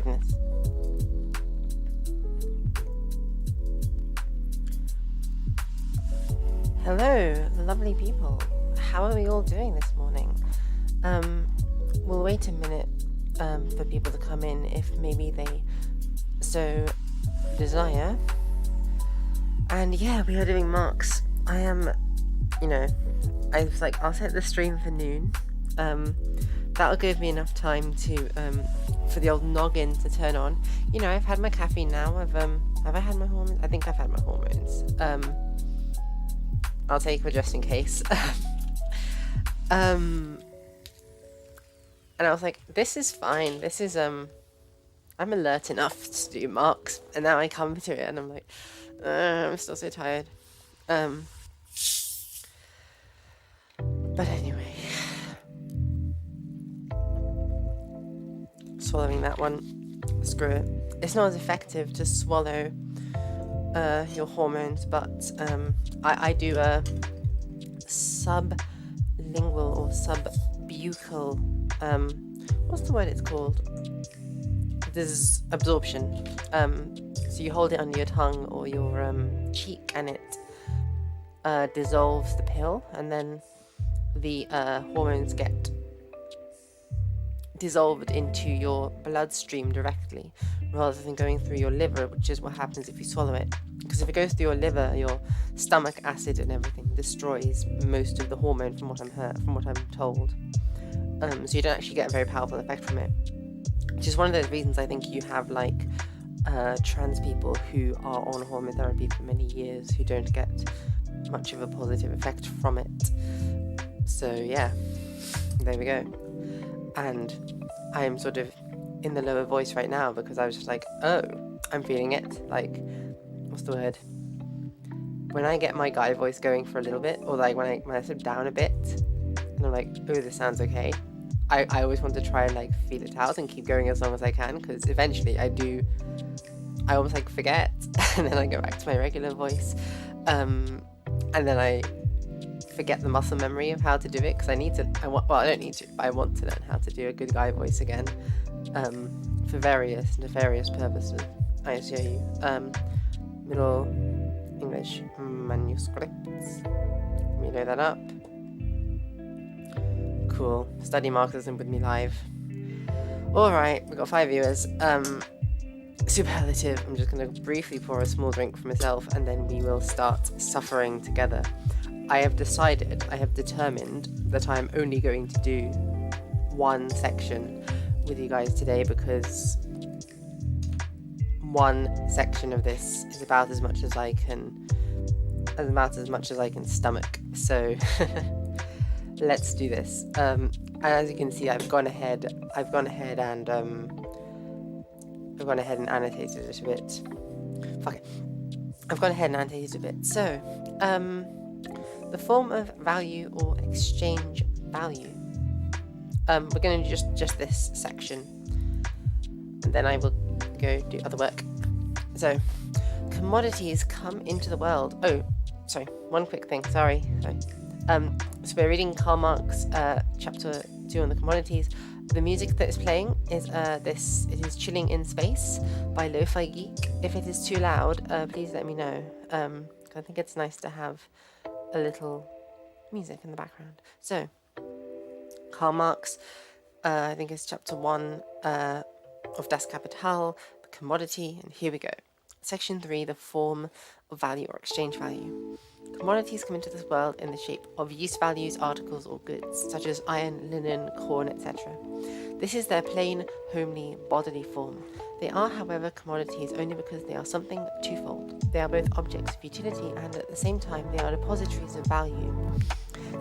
goodness. Hello, lovely people. How are we all doing this morning? We'll wait a minute for people to come in if maybe they so desire. And yeah, we are doing Marx. I am, I was like, I'll set the stream for noon. That'll give me enough time to for the old noggin to turn on. I've had my caffeine now. Have I had my hormones? I think I've had my hormones. I'll take her just in case. And I was like, this is fine. This is I'm alert enough to do Marx, and now I come to it and I'm like, I'm still so tired. But anyway, swallowing that one, screw it. It's not as effective to swallow your hormones, but I do a sublingual or subbuccal, what's the word it's called? This is absorption. So you hold it under your tongue or your cheek, and it dissolves the pill, and then the hormones get dissolved into your bloodstream directly, rather than going through your liver, which is what happens if you swallow it. Because if it goes through your liver, your stomach acid and everything destroys most of the hormone, from what I'm told. So you don't actually get a very powerful effect from it. Which is one of those reasons I think you have like trans people who are on hormone therapy for many years who don't get much of a positive effect from it. So yeah, there we go. And I am sort of in the lower voice right now because I was just like, oh, I'm feeling it. Like, what's the word? When I get my guy voice going for a little bit, or like when I sit down a bit, and I'm like, oh, this sounds okay. I always want to try and like feel it out and keep going as long as I can, because eventually I almost like forget, and then I go back to my regular voice, and then I forget the muscle memory of how to do it, because I don't need to, but I want to learn how to do a good guy voice again, for various nefarious purposes, I assure you. Middle English manuscripts. Let me load that up. Cool. Study Marxism with me live. Alright, we've got 5 viewers. Superlative. I'm just going to briefly pour a small drink for myself, and then we will start suffering together. I have determined that I'm only going to do one section with you guys today, because one section of this is about as much as I can stomach. So let's do this. And as you can see, I've gone ahead and annotated it a bit. Fuck it. I've gone ahead and annotated a bit. So, the form of value or exchange value. We're going to do just this section, and then I will go do other work. So, commodities come into the world. Oh, sorry. One quick thing. Sorry. So we're reading Karl Marx, chapter 2 on the commodities. The music that is playing is It is Chilling in Space by Lo-Fi Geek. If it is too loud, please let me know. I think it's nice to have a little music in the background. So, Karl Marx, I think it's chapter 1 of Das Kapital, the commodity, and here we go. Section 3, the form of value or exchange value. Commodities come into this world in the shape of use values, articles, or goods, such as iron, linen, corn, etc. This is their plain, homely, bodily form. They are, however, commodities only because they are something twofold. They are both objects of utility and, at the same time, they are depositories of value.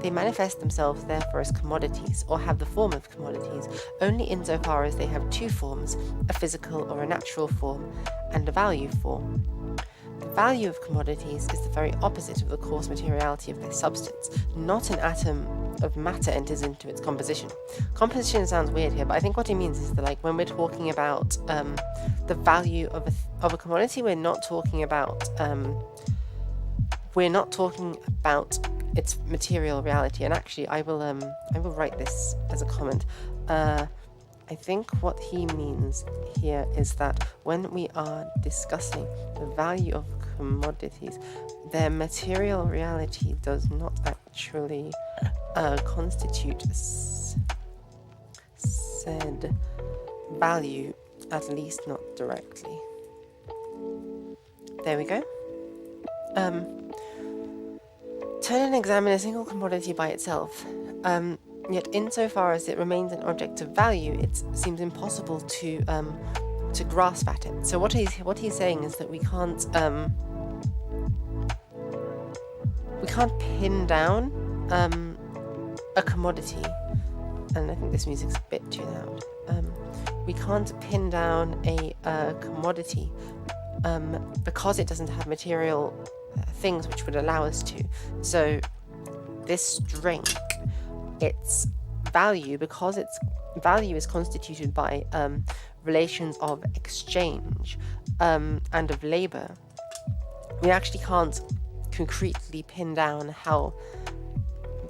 They manifest themselves, therefore, as commodities, or have the form of commodities, only insofar as they have two forms, a physical or a natural form, and a value form. The value of commodities is the very opposite of the coarse materiality of their substance. Not an atom of matter enters into its composition. Composition sounds weird here, but I think what he means is that, like, when we're talking about the value of a commodity, we're not talking about its material reality. And actually, I will write this as a comment. I think what he means here is that when we are discussing the value of commodities, their material reality does not actually constitute said value, at least not directly. There we go. Turn and examine a single commodity by itself. Yet, insofar as it remains an object of value, it seems impossible to grasp at it. So what he's saying is that we can't pin down a commodity. And I think this music's a bit too loud. We can't pin down a commodity because it doesn't have material things which would allow us to. So this drink, its value, because its value is constituted by relations of exchange and of labor, we actually can't concretely pin down how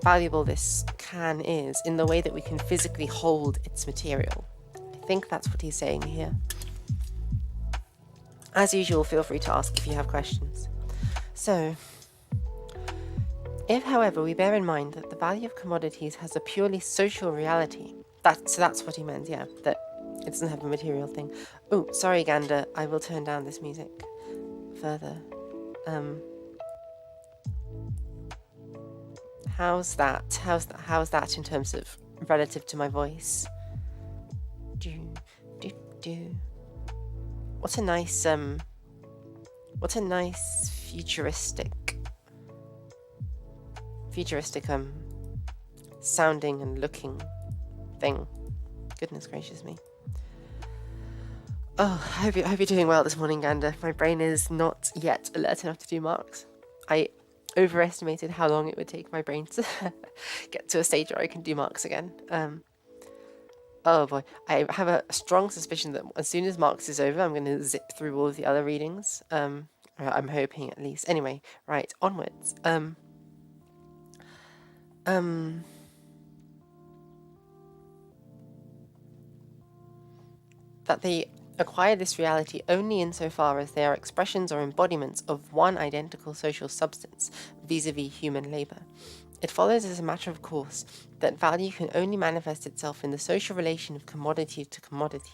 valuable this can is in the way that we can physically hold its material. I think that's what he's saying here. As usual, feel free to ask if you have questions. So, if, however, we bear in mind that the value of commodities has a purely social reality, that's what he meant, yeah, that it doesn't have a material thing. Oh, sorry, Gander, I will turn down this music further. How's that? How's that in terms of relative to my voice? What a nice futuristic sounding and looking thing. Goodness gracious me. Oh, I hope you're doing well this morning, Gander. My brain is not yet alert enough to do Marx. I overestimated how long it would take my brain to get to a stage where I can do Marx again. Oh boy, I have a strong suspicion that as soon as Marx is over, I'm going to zip through all of the other readings. I'm hoping, at least. Anyway, right, onwards. That they acquire this reality only insofar as they are expressions or embodiments of one identical social substance, vis-a-vis human labor. It follows as a matter of course that value can only manifest itself in the social relation of commodity to commodity.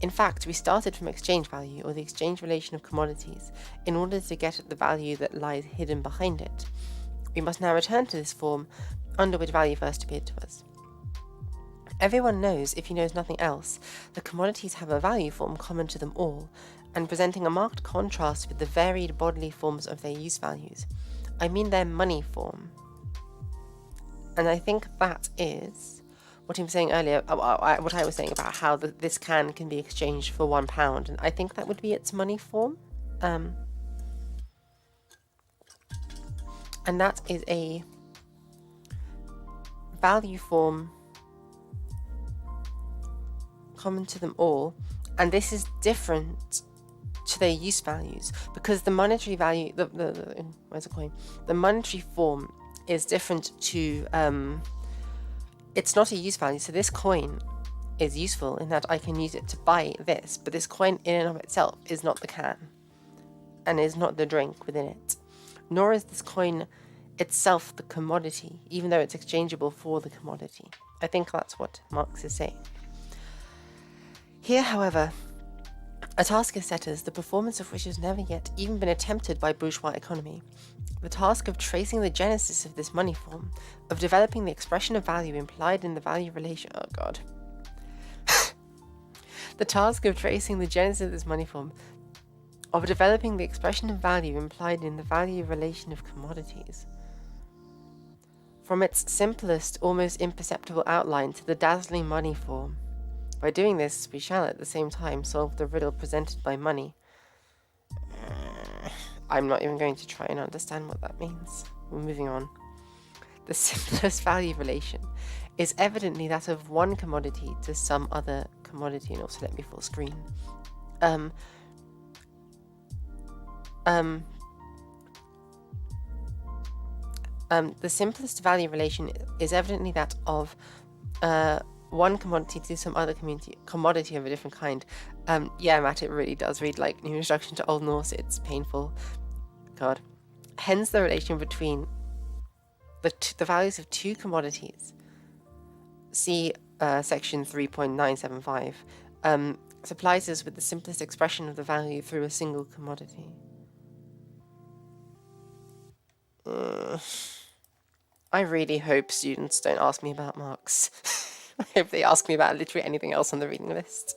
In fact, we started from exchange value, or the exchange relation of commodities, in order to get at the value that lies hidden behind it. We must now return to this form under which value first appeared to us. Everyone knows, if he knows nothing else, that commodities have a value form common to them all, and presenting a marked contrast with the varied bodily forms of their use values. I mean their money form. And I think that is what he was saying earlier, what I was saying about how this can be exchanged for £1, and I think that would be its money form. And that is a value form common to them all, and this is different to their use values because the monetary value, where's the coin? The monetary form is different to, it's not a use value. So this coin is useful in that I can use it to buy this, but this coin in and of itself is not the can and is not the drink within it, nor is this coin itself the commodity, even though it's exchangeable for the commodity. I think that's what Marx is saying. Here, however, a task is set us, the performance of which has never yet even been attempted by bourgeois economy. The task of tracing the genesis of this money form, of developing the expression of value implied in the value relation. Oh God. The task of tracing the genesis of this money form, of developing the expression of value implied in the value relation of commodities. From its simplest, almost imperceptible outline to the dazzling money form. By doing this, we shall at the same time solve the riddle presented by money. I'm not even going to try and understand what that means. We're moving on. The simplest value relation is evidently that of one commodity to some other commodity, and also let me full screen. The simplest value relation is evidently that of one commodity to some other commodity of a different kind. Yeah, Matt, it really does read like New Introduction to Old Norse. It's painful. God. Hence the relation between the values of two commodities. See section 3.975. Supplies us with the simplest expression of the value through a single commodity. I really hope students don't ask me about Marx. I hope they ask me about literally anything else on the reading list.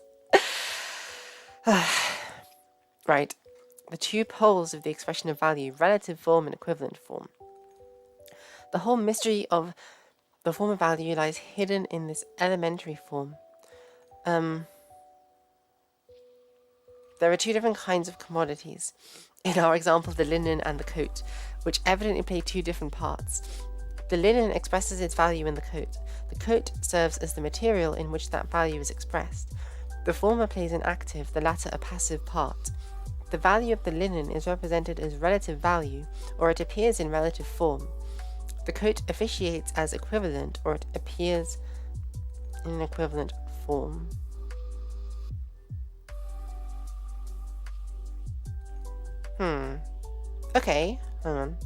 Right. The two poles of the expression of value, relative form and equivalent form. The whole mystery of the form of value lies hidden in this elementary form. There are two different kinds of commodities. In our example, the linen and the coat, which evidently play two different parts. The linen expresses its value in the coat. The coat serves as the material in which that value is expressed. The former plays an active, the latter a passive part. The value of the linen is represented as relative value, or it appears in relative form. The coat officiates as equivalent, or it appears in an equivalent form. Okay, hang on.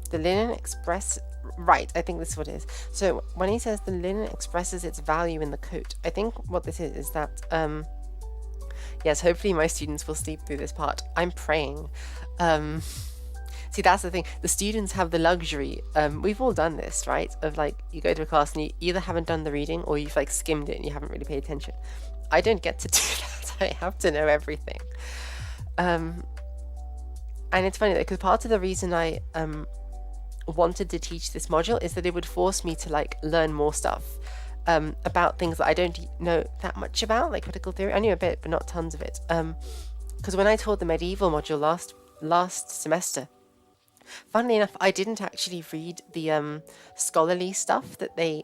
The linen express... Right, I think this is what it is. So when he says the linen expresses its value in the coat, I think what this is that... yes, hopefully my students will sleep through this part. I'm praying. See, that's the thing. The students have the luxury. We've all done this, right? Of like, you go to a class and you either haven't done the reading or you've like skimmed it and you haven't really paid attention. I don't get to do that. I have to know everything. And it's funny because part of the reason I wanted to teach this module is that it would force me to like learn more stuff about things that I don't know that much about, like critical theory. I knew a bit, but not tons of it. Because when I taught the medieval module last semester, funnily enough, I didn't actually read the scholarly stuff that they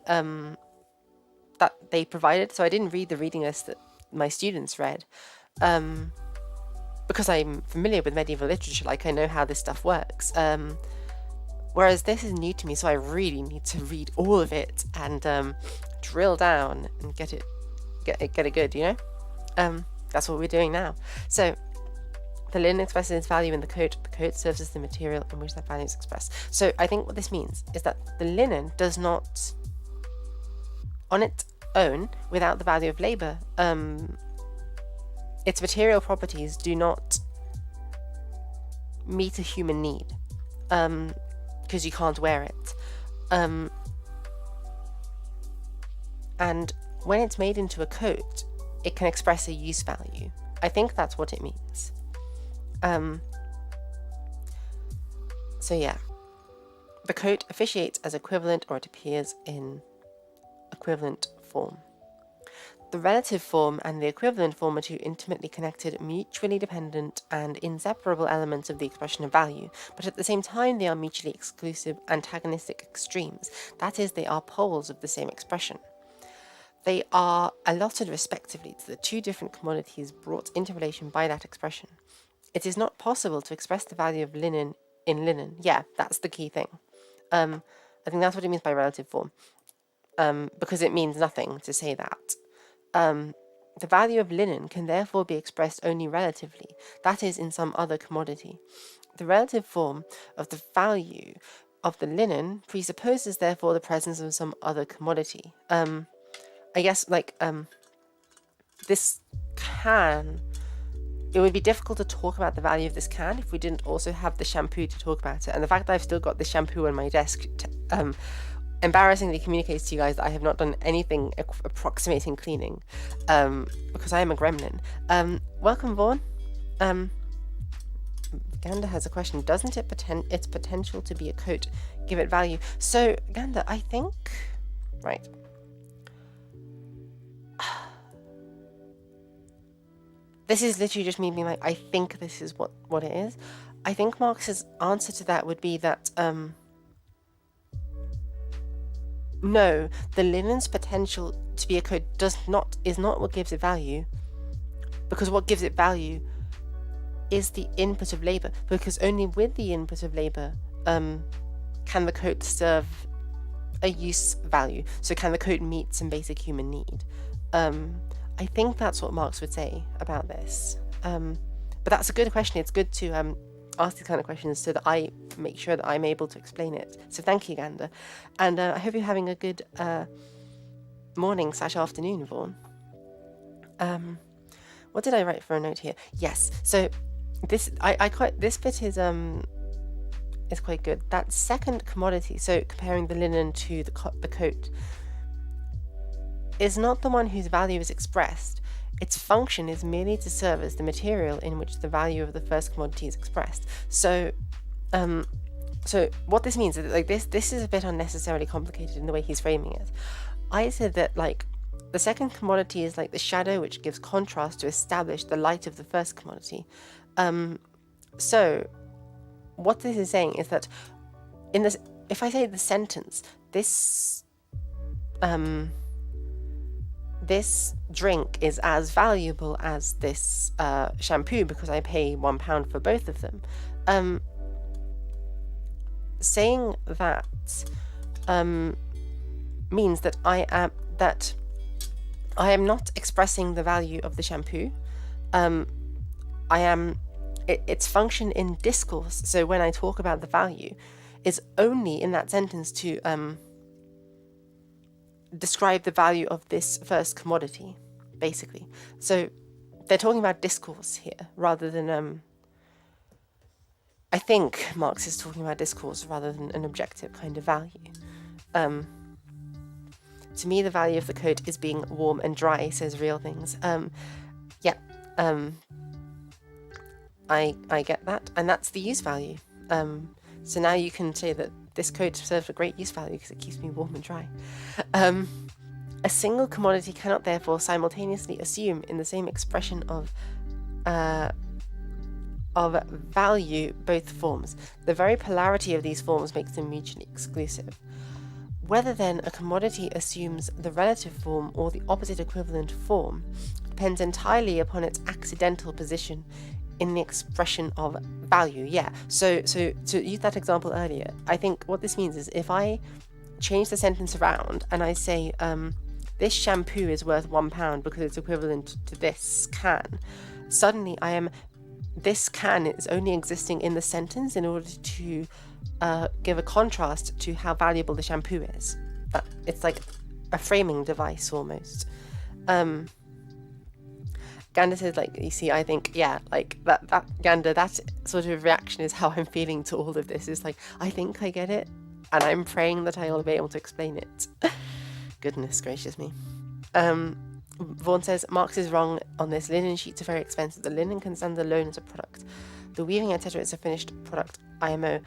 provided. So I didn't read the reading list that my students read. Because I'm familiar with medieval literature, like I know how this stuff works. Whereas this is new to me, so I really need to read all of it and drill down and get it good, you know? That's what we're doing now. So the linen expresses its value in the coat serves as the material in which that value is expressed. So I think what this means is that the linen does not, on its own, without the value of labor, its material properties do not meet a human need, because you can't wear it. And when it's made into a coat, it can express a use value. I think that's what it means. So yeah, the coat officiates as equivalent, or it appears in equivalent form. The relative form and the equivalent form are two intimately connected, mutually dependent, and inseparable elements of the expression of value, but at the same time they are mutually exclusive, antagonistic extremes. That is, they are poles of the same expression. They are allotted respectively to the two different commodities brought into relation by that expression. It is not possible to express the value of linen in linen. Yeah, that's the key thing. I think that's what it means by relative form, because it means nothing to say that. The value of linen can therefore be expressed only relatively, that is, in some other commodity. The relative form of the value of the linen presupposes therefore the presence of some other commodity. I guess like this can, it would be difficult to talk about the value of this can if we didn't also have the shampoo to talk about it. And the fact that I've still got the shampoo on my desk embarrassingly communicates to you guys that I have not done anything approximating cleaning, because I am a gremlin. Welcome, Vaughn. Ganda has a question. Doesn't its potential to be a coat give it value? So, Ganda, I think... Right. This is literally just me being like, I think this is what it is. I think Marx's answer to that would be that... No, the linen's potential to be a coat is not what gives it value, because what gives it value is the input of labor, because only with the input of labor can the coat serve a use value. So can the coat meet some basic human need? I think that's what Marx would say about this. But that's a good question. It's good to ask these kind of questions so that I make sure that I'm able to explain it. So thank you, Ganda. And I hope you're having a good morning/afternoon, Vaughan. What did I write for a note here? Yes. So this this bit is quite good. That second commodity, so comparing the linen to the coat, is not the one whose value is expressed. Its function is merely to serve as the material in which the value of the first commodity is expressed. So what this means is that, like, this is a bit unnecessarily complicated in the way he's framing it. I said that, like, the second commodity is like the shadow which gives contrast to establish the light of the first commodity. So what this is saying is that in this, if I say the sentence, this this drink is as valuable as this shampoo because I pay £1 for both of them. Saying that means that I am not expressing the value of the shampoo. Its function in discourse, so when I talk about the value, is only in that sentence to describe the value of this first commodity, basically. So they're talking about discourse here rather than I think Marx is talking about discourse rather than an objective kind of value. To me, the value of the coat is being warm and dry, says Real Things. I get that, and that's the use value. So now you can say that this coat serves a great use value because it keeps me warm and dry. A single commodity cannot therefore simultaneously assume in the same expression of value both forms. The very polarity of these forms makes them mutually exclusive. Whether then a commodity assumes the relative form or the opposite equivalent form depends entirely upon its accidental position in the expression of value. Yeah, so to use that example earlier, I think what this means is if I change the sentence around and I say this shampoo is worth £1 because it's equivalent to this can, suddenly this can is only existing in the sentence in order to give a contrast to how valuable the shampoo is. It's like a framing device almost. Ganda says, like, you see, I think, yeah, like that Ganda, that sort of reaction is how I'm feeling to all of this. Is like, I think I get it, and I'm praying that I will be able to explain it. Goodness gracious me. Vaughan says, Marx is wrong on this. Linen sheets are very expensive. The linen can stand alone as a product. The weaving, etc., is a finished product, IMO.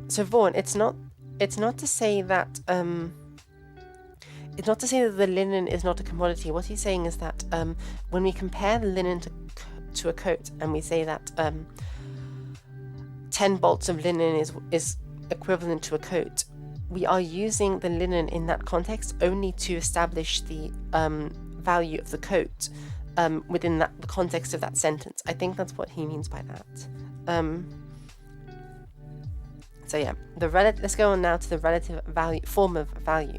So Vaughan, it's not to say that it's not to say that the linen is not a commodity. What he's saying is that when we compare the linen to a coat, and we say that 10 bolts of linen is equivalent to a coat, we are using the linen in that context only to establish the value of the coat within the context of that sentence. I think that's what he means by that. So yeah, let's go on now to the relative value form of value.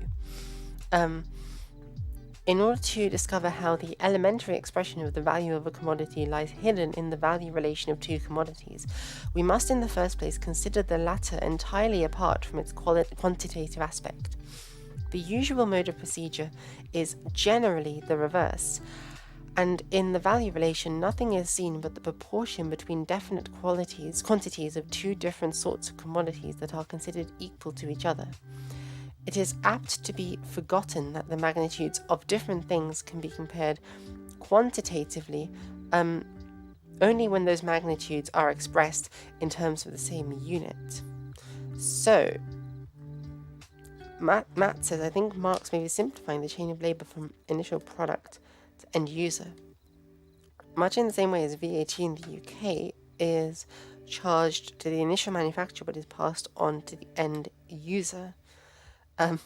In order to discover how the elementary expression of the value of a commodity lies hidden in the value relation of two commodities, we must in the first place consider the latter entirely apart from its quantitative aspect. The usual mode of procedure is generally the reverse, and in the value relation nothing is seen but the proportion between definite quantities of two different sorts of commodities that are considered equal to each other. It is apt to be forgotten that the magnitudes of different things can be compared quantitatively only when those magnitudes are expressed in terms of the same unit. So, Matt says, I think Marx may be simplifying the chain of labour from initial product to end user, much in the same way as VAT in the UK is charged to the initial manufacturer but is passed on to the end user. What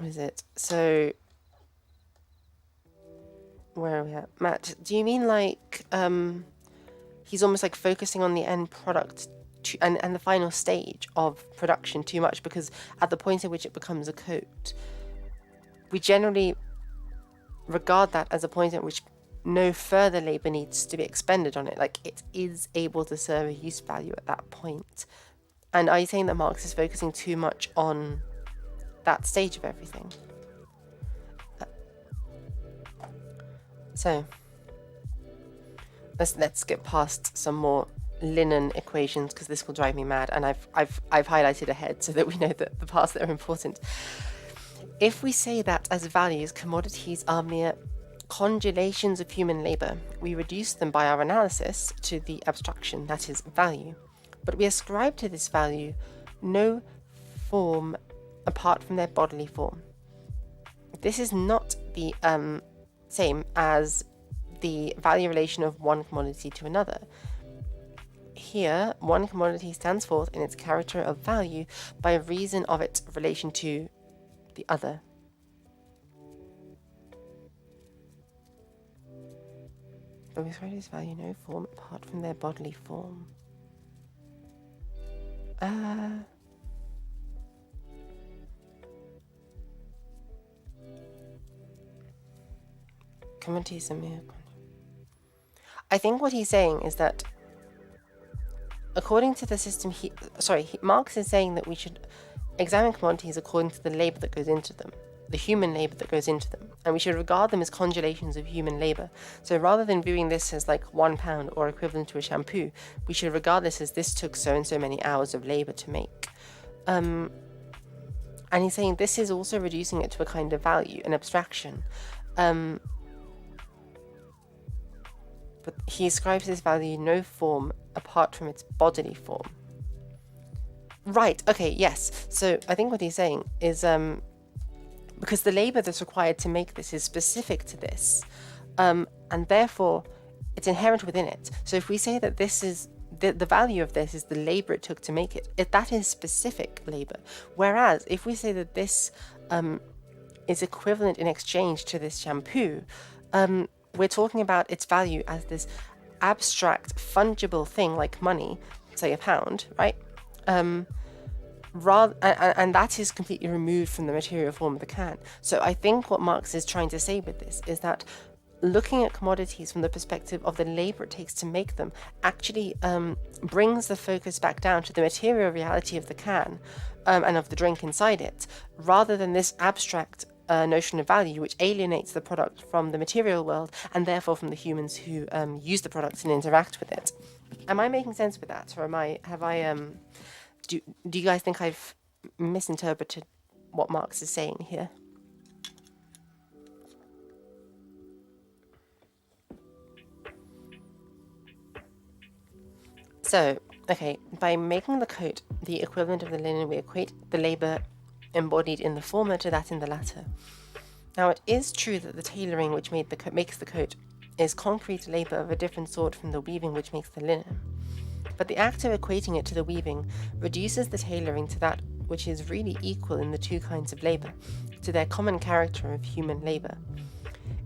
is it? So, where are we at? Matt, do you mean like he's almost like focusing on the end product and the final stage of production too much, because at the point at which it becomes a coat, we generally regard that as a point at which no further labor needs to be expended on it. Like, it is able to serve a use value at that point. And are you saying that Marx is focusing too much on that stage of everything? So let's get past some more linen equations, because this will drive me mad, and I've highlighted ahead so that we know that the parts that are important. If we say that as values, commodities are mere congealations of human labor, we reduce them by our analysis to the abstraction that is value. But we ascribe to this value no form apart from their bodily form. This is not the same as the value relation of one commodity to another. Here, one commodity stands forth in its character of value by reason of its relation to the other. But we ascribe to this value no form apart from their bodily form. Commodities are mere. I think what he's saying is that, according to the system, Marx is saying that we should examine commodities according to the labor that goes into them, the human labor that goes into them, and we should regard them as congelations of human labor. So rather than viewing this as like £1 or equivalent to a shampoo, we should regard this as this took so and so many hours of labor to make. And he's saying this is also reducing it to a kind of value, an abstraction. But he ascribes this value no form apart from its bodily form. Right, okay, yes. So I think what he's saying is, because the labor that's required to make this is specific to this, and therefore it's inherent within it. So if we say that this is, the value of this is the labor it took to make it, that is specific labor. Whereas if we say that this is equivalent in exchange to this shampoo, we're talking about its value as this abstract, fungible thing like money, say £1, right? And that is completely removed from the material form of the can. So I think what Marx is trying to say with this is that looking at commodities from the perspective of the labor it takes to make them actually brings the focus back down to the material reality of the can and of the drink inside it, rather than this abstract notion of value, which alienates the product from the material world and therefore from the humans who use the product and interact with it. Am I making sense with that, or do you guys think I've misinterpreted what Marx is saying here? So, okay, by making the coat the equivalent of the linen, we equate the labor embodied in the former to that in the latter. Now, it is true that the tailoring which makes the coat is concrete labor of a different sort from the weaving which makes the linen. But the act of equating it to the weaving reduces the tailoring to that which is really equal in the two kinds of labor, to their common character of human labor.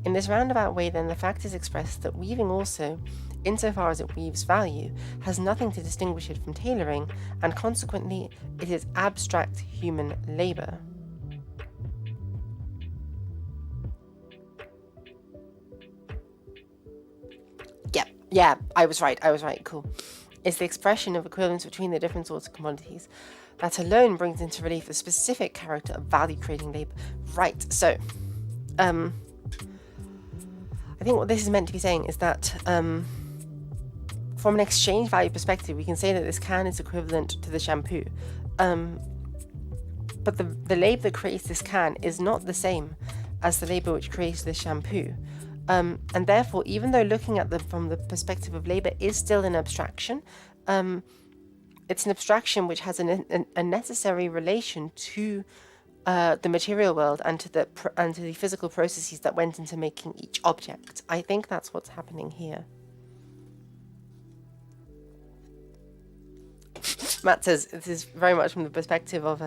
In this roundabout way, then, the fact is expressed that weaving also, insofar as it weaves value, has nothing to distinguish it from tailoring, and consequently it is abstract human labor. Yeah, I was right, cool. It's the expression of equivalence between the different sorts of commodities that alone brings into relief the specific character of value-creating labor. Right, so, I think what this is meant to be saying is that from an exchange value perspective, we can say that this can is equivalent to the shampoo. But the labor that creates this can is not the same as the labor which creates this shampoo. And therefore, even though looking at them from the perspective of labor is still an abstraction, it's an abstraction which has a necessary relation to the material world and to the physical processes that went into making each object. I think that's what's happening here. Matt says this is very much from the perspective of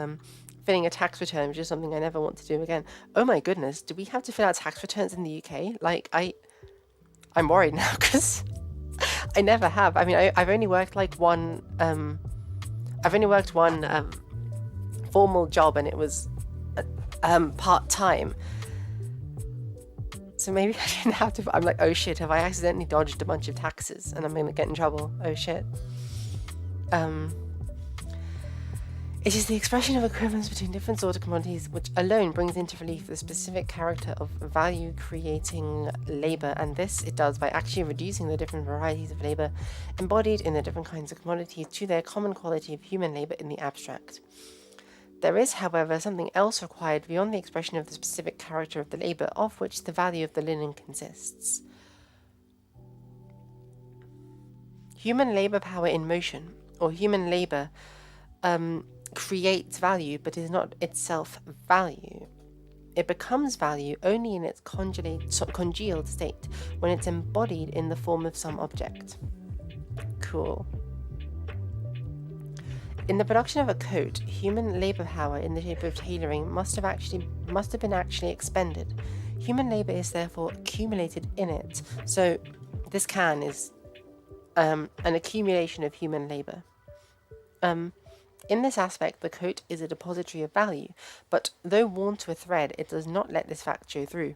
filling a tax return, which is something I never want to do again. Oh my goodness, do we have to fill out tax returns in the UK? Like, I'm worried now because I never have. I mean, I've only worked like one I've only worked one formal job, and it was part-time. So maybe I didn't have to. I'm like, oh shit, have I accidentally dodged a bunch of taxes and I'm going to get in trouble? Oh shit. It is the expression of equivalence between different sorts of commodities which alone brings into relief the specific character of value-creating labour, and this it does by actually reducing the different varieties of labour embodied in the different kinds of commodities to their common quality of human labour in the abstract. There is, however, something else required beyond the expression of the specific character of the labour of which the value of the linen consists. Human labour power in motion, or human labour, creates value but is not itself value. It becomes value only in its congealed state, when it's embodied in the form of some object. Cool. In the production of a coat, human labour power in the shape of tailoring must have been actually expended. Human labour is therefore accumulated in it. So this can is an accumulation of human labour. In this aspect, the coat is a depository of value, but though worn to a thread, it does not let this fact show through.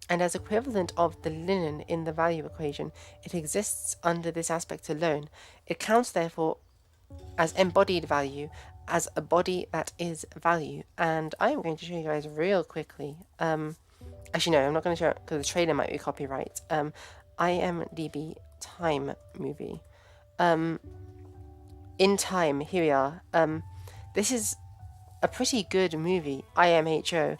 And as equivalent of the linen in the value equation, it exists under this aspect alone. It counts, therefore, as embodied value, as a body that is value. And I am going to show you guys real quickly. Actually, no, I'm not going to show it because the trailer might be copyright. IMDb Time movie. In Time, here we are. This is a pretty good movie, IMHO.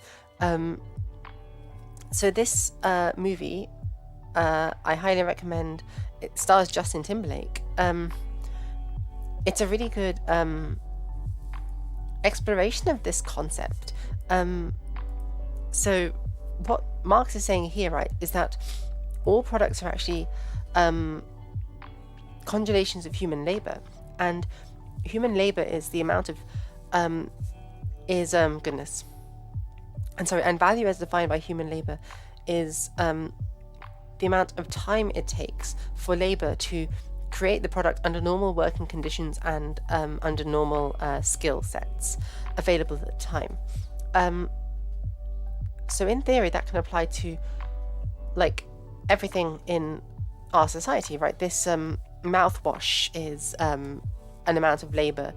So this movie, I highly recommend. It stars Justin Timberlake. It's a really good exploration of this concept. So what Marx is saying here, right, is that all products are actually congealations of human labor, and human labor is the amount of and value as defined by human labor is the amount of time it takes for labor to create the product under normal working conditions and under normal skill sets available at the time. So in theory, that can apply to like everything in our society, right? This mouthwash is an amount of labor.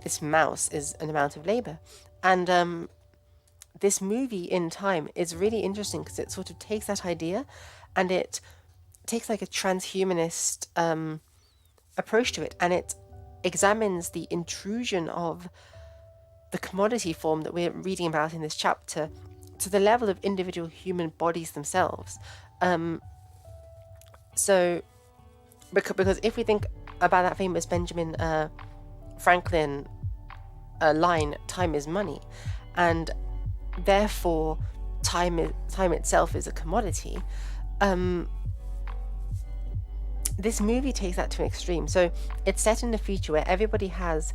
This mouse is an amount of labor, and this movie In Time is really interesting because it sort of takes that idea and it takes like a transhumanist approach to it, and it examines the intrusion of the commodity form that we're reading about in this chapter to the level of individual human bodies themselves. So because if we think about that famous Benjamin Franklin line, time is money, and therefore time itself is a commodity, this movie takes that to an extreme. So it's set in the future where everybody has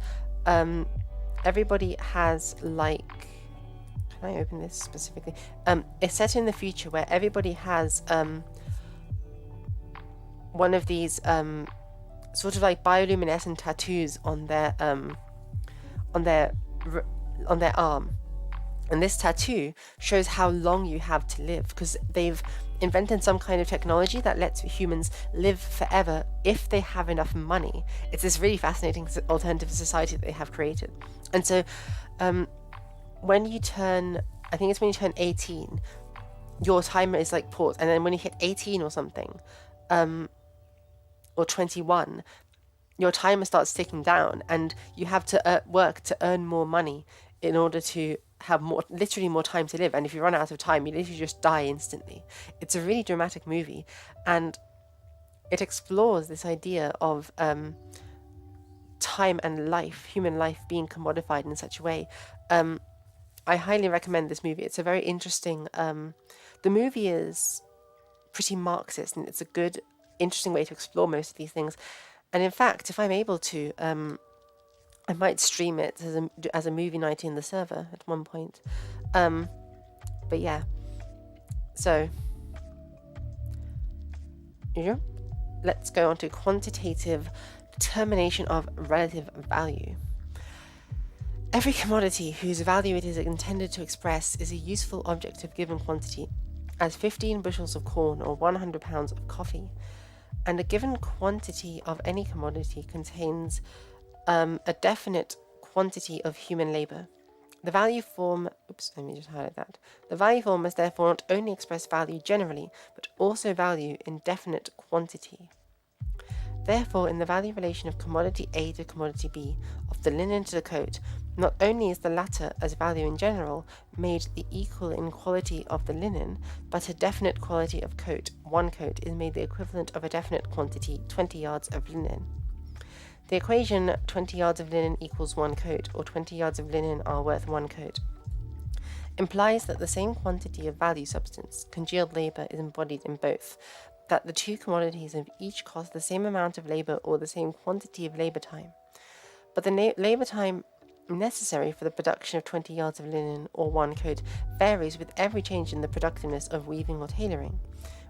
like, can I open this specifically? It's set in the future where everybody has one of these sort of like bioluminescent tattoos on their arm, and this tattoo shows how long you have to live, because they've invented some kind of technology that lets humans live forever if they have enough money. It's this really fascinating alternative society that they have created. And so when you turn 18, your timer is like paused, and then when you hit 18 or something, or 21, your timer starts ticking down, and you have to work to earn more money in order to have literally more time to live. And if you run out of time, you literally just die instantly. It's a really dramatic movie, and it explores this idea of time and life, human life, being commodified in such a way. I highly recommend this movie. It's a very interesting, the movie is pretty Marxist, and it's a good, interesting way to explore most of these things. And in fact, if I'm able to, I might stream it as a movie night in the server at one point. But yeah, so let's go on to quantitative Determination of relative value. Every commodity whose value it is intended to express is a useful object of given quantity, as 15 bushels of corn or 100 pounds of coffee, and a given quantity of any commodity contains a definite quantity of human labor. The value form, let me just highlight that. The value form must therefore not only express value generally, but also value in definite quantity. Therefore, in the value relation of commodity A to commodity B, of the linen to the coat, not only is the latter, as value in general, made the equal in quality of the linen, but a definite quality of coat, one coat, is made the equivalent of a definite quantity, 20 yards of linen. The equation 20 yards of linen equals one coat, or 20 yards of linen are worth one coat, implies that the same quantity of value substance, congealed labor, is embodied in both, that the two commodities of each cost the same amount of labor or the same quantity of labor time. But the labor time necessary for the production of 20 yards of linen or one coat varies with every change in the productiveness of weaving or tailoring.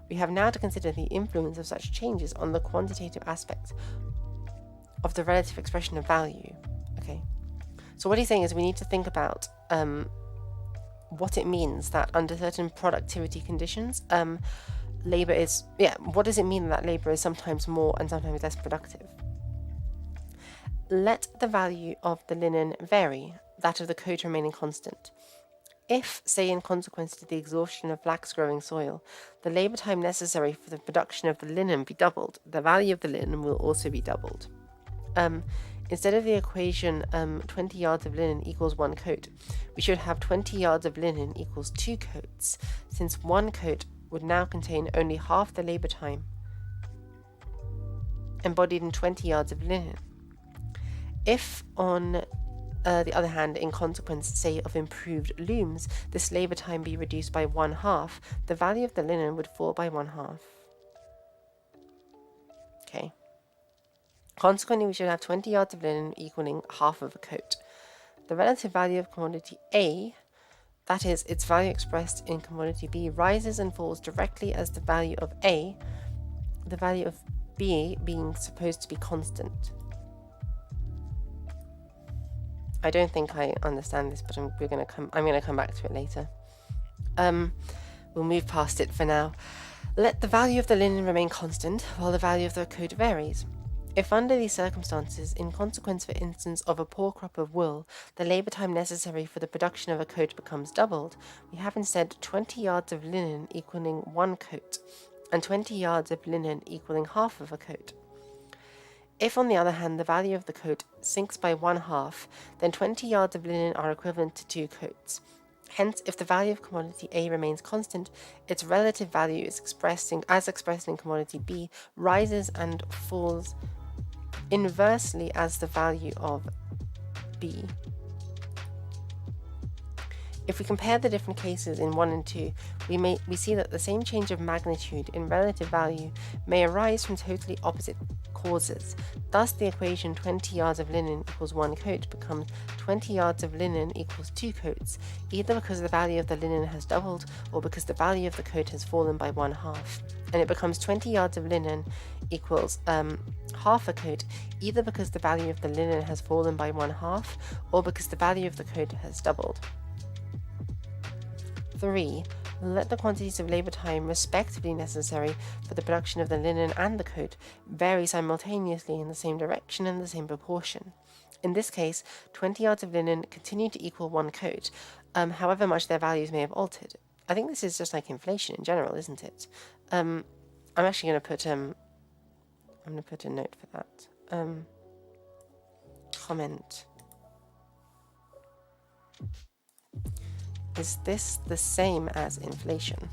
We have now to consider the influence of such changes on the quantitative aspect of the relative expression of value. Okay, so what he's saying is we need to think about what it means that under certain productivity conditions, labor is, what does it mean that labor is sometimes more and sometimes less productive? Let the value of the linen vary, that of the coat remaining constant. If, say, in consequence to the exhaustion of flax-growing soil, the labor time necessary for the production of the linen be doubled, the value of the linen will also be doubled. Instead of the equation 20 yards of linen equals one coat, we should have 20 yards of linen equals two coats, since one coat would now contain only half the labor time embodied in 20 yards of linen. If, on the other hand, in consequence, say, of improved looms, this labor time be reduced by one half, the value of the linen would fall by one half. Okay. Consequently, we should have 20 yards of linen equaling half of a coat. The relative value of commodity A, that is, its value expressed in commodity B, rises and falls directly as the value of A, the value of B being supposed to be constant. I don't think I understand this, but I'm going to come back to it later. We'll move past it for now. Let the value of the linen remain constant, while the value of the coat varies. If under these circumstances, in consequence, for instance, of a poor crop of wool, the labour time necessary for the production of a coat becomes doubled, we have instead 20 yards of linen equaling one coat, and 20 yards of linen equaling half of a coat. If, on the other hand, the value of the coat sinks by one half, then 20 yards of linen are equivalent to two coats. Hence, if the value of commodity A remains constant, its relative value is expressed in commodity B rises and falls inversely as the value of B. If we compare the different cases in 1 and 2, we see that the same change of magnitude in relative value may arise from totally opposite causes. Thus, the equation 20 yards of linen equals one coat becomes 20 yards of linen equals two coats, either because the value of the linen has doubled or because the value of the coat has fallen by one half. And it becomes 20 yards of linen equals half a coat, either because the value of the linen has fallen by one half or because the value of the coat has doubled. 3. Let the quantities of labour time respectively necessary for the production of the linen and the coat vary simultaneously in the same direction and the same proportion. In this case, 20 yards of linen continue to equal one coat, however much their values may have altered. I think this is just like inflation in general, isn't it? I'm actually going to put a note for that. Comment. Is this the same as inflation?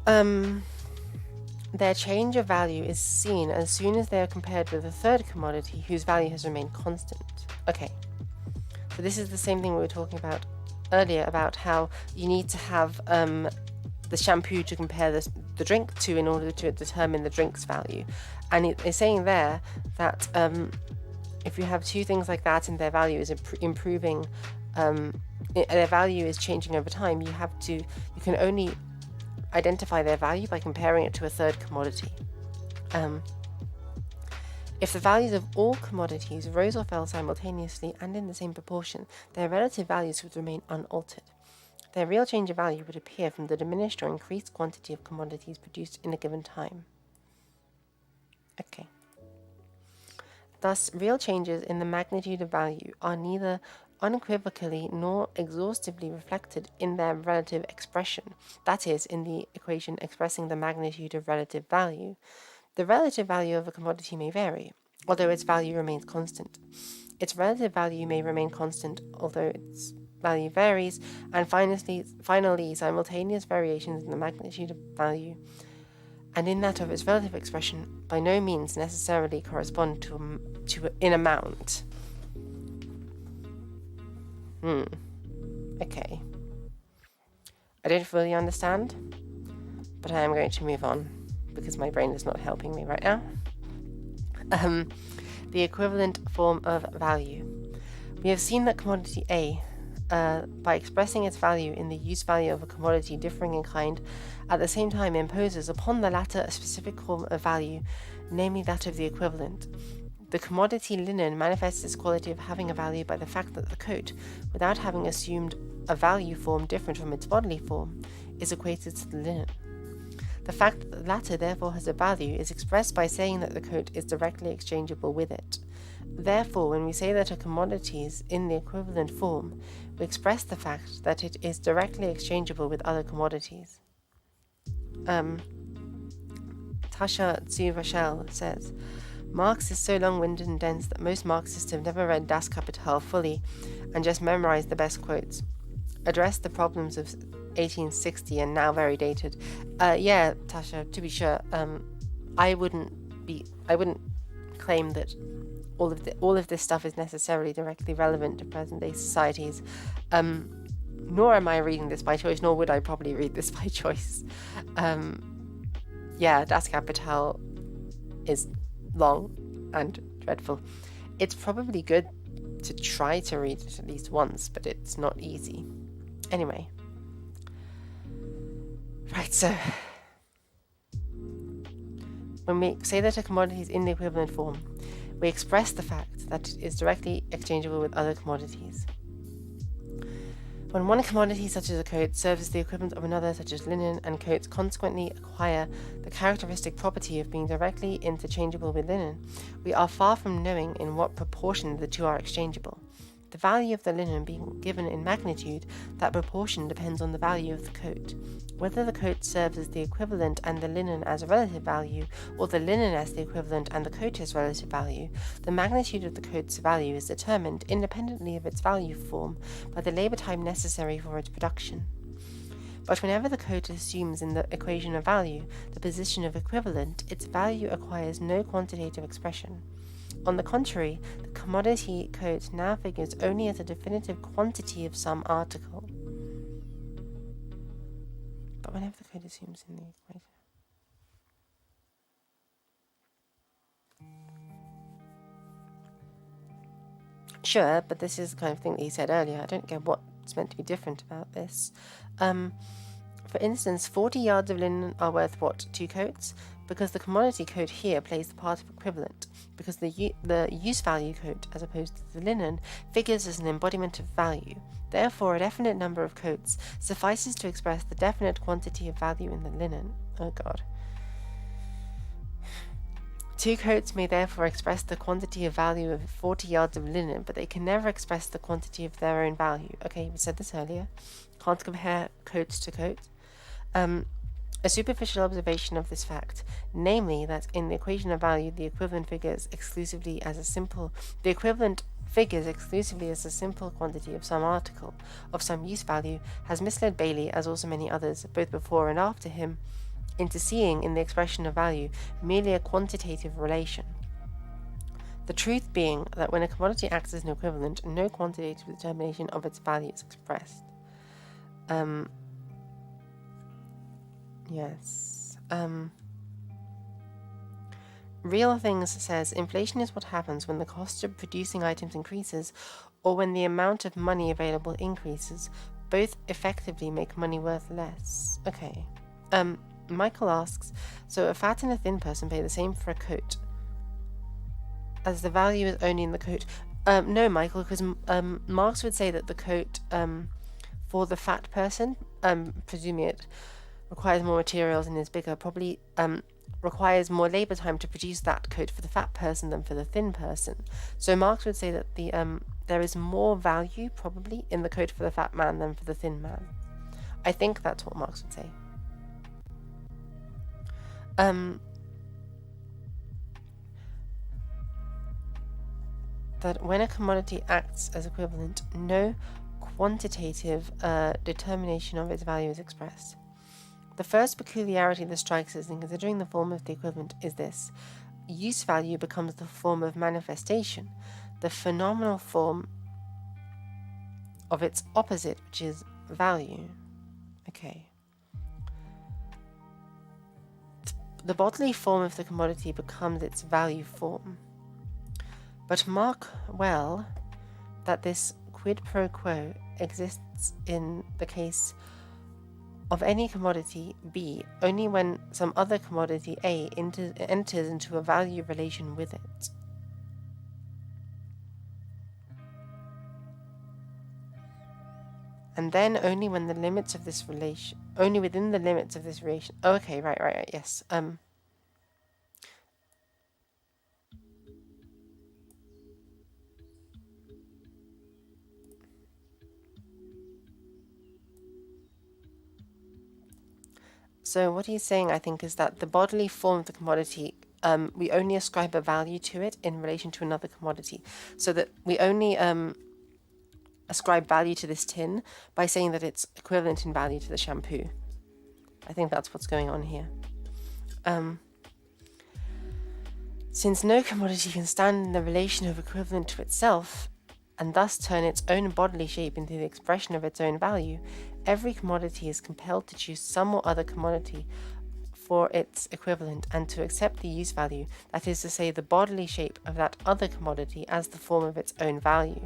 Their change of value is seen as soon as they are compared with a third commodity whose value has remained constant. Okay, so this is the same thing we were talking about earlier about how you need to have the shampoo to compare the drink to in order to determine the drink's value. And it is saying there that if you have two things like that and their value is improving, their value is changing over time, you can only identify their value by comparing it to a third commodity. If the values of all commodities rose or fell simultaneously and in the same proportion, their relative values would remain unaltered. Their real change of value would appear from the diminished or increased quantity of commodities produced in a given time. Okay. Thus, real changes in the magnitude of value are neither unequivocally nor exhaustively reflected in their relative expression, that is, in the equation expressing the magnitude of relative value. The relative value of a commodity may vary, although its value remains constant. Its relative value may remain constant, although its value varies, and finally, simultaneous variations in the magnitude of value and in that of its relative expression by no means necessarily correspond to in amount. Okay. I don't fully understand, but I am going to move on because my brain is not helping me right now. The equivalent form of value. We have seen that commodity A, by expressing its value in the use value of a commodity differing in kind, at the same time imposes upon the latter a specific form of value, namely that of the equivalent. The commodity linen manifests its quality of having a value by the fact that the coat, without having assumed a value form different from its bodily form, is equated to the linen. The fact that the latter therefore has a value is expressed by saying that the coat is directly exchangeable with it. Therefore, when we say that a commodity is in the equivalent form, we express the fact that it is directly exchangeable with other commodities. Tasha Tzu says, Marx is so long-winded and dense that most Marxists have never read Das Kapital fully and just memorized the best quotes. Addressed the problems of 1860 and now very dated. Yeah, Tasha, to be sure, I wouldn't claim that all of this stuff is necessarily directly relevant to present-day societies. Nor am I reading this by choice, nor would I probably read this by choice. Yeah, Das Kapital is long and dreadful. It's probably good to try to read it at least once, but it's not easy. Anyway. Right, so when we say that a commodity is in the equivalent form, we express the fact that it is directly exchangeable with other commodities. When one commodity, such as a coat, serves as the equivalent of another, such as linen, and coats consequently acquire the characteristic property of being directly interchangeable with linen, we are far from knowing in what proportion the two are exchangeable. The value of the linen being given in magnitude, that proportion depends on the value of the coat. Whether the coat serves as the equivalent and the linen as a relative value, or the linen as the equivalent and the coat as relative value, the magnitude of the coat's value is determined, independently of its value form, by the labour time necessary for its production. But whenever the coat assumes in the equation of value the position of equivalent, its value acquires no quantitative expression. On the contrary, the commodity coat now figures only as a definitive quantity of some article. But whenever the coat assumes in the equation... Sure, but this is the kind of thing that he said earlier. I don't get what's meant to be different about this. For instance, 40 yards of linen are worth what? 2 coats? Because the commodity coat here plays the part of equivalent, because the use value coat, as opposed to the linen, figures as an embodiment of value. Therefore, a definite number of coats suffices to express the definite quantity of value in the linen. Oh God. 2 coats may therefore express the quantity of value of 40 yards of linen, but they can never express the quantity of their own value. Okay, we said this earlier. Can't compare coats to coats. A superficial observation of this fact, namely that in the equation of value the equivalent figures exclusively as a simple quantity of some article, of some use value, has misled Bailey, as also many others, both before and after him, into seeing in the expression of value merely a quantitative relation. The truth being that when a commodity acts as an equivalent, no quantitative determination of its value is expressed. Yes. Real Things says inflation is what happens when the cost of producing items increases or when the amount of money available increases. Both effectively make money worth less. Okay. Michael asks, so a fat and a thin person pay the same for a coat, as the value is only in the coat? No, Michael, because Marx would say that the coat for the fat person, presuming it requires more materials and is bigger, probably requires more labor time to produce that coat for the fat person than for the thin person. So Marx would say that there is more value probably in the coat for the fat man than for the thin man. I think that's what Marx would say. That when a commodity acts as equivalent, no quantitative determination of its value is expressed. The first peculiarity that strikes us in considering the form of the equivalent is this: use value becomes the form of manifestation, the phenomenal form of its opposite, which is value. Okay. The bodily form of the commodity becomes its value form. But mark well that this quid pro quo exists in the case of any commodity B only when some other commodity A enters into a value relation with it. And then only when the limits of this relation, only within the limits of this relation. Oh, okay, right, yes. So what he's saying, I think, is that the bodily form of the commodity, we only ascribe a value to it in relation to another commodity. So that we only ascribe value to this tin by saying that it's equivalent in value to the shampoo. I think that's what's going on here. Since no commodity can stand in the relation of equivalent to itself, and thus turn its own bodily shape into the expression of its own value, every commodity is compelled to choose some or other commodity for its equivalent and to accept the use value, that is to say, the bodily shape of that other commodity as the form of its own value.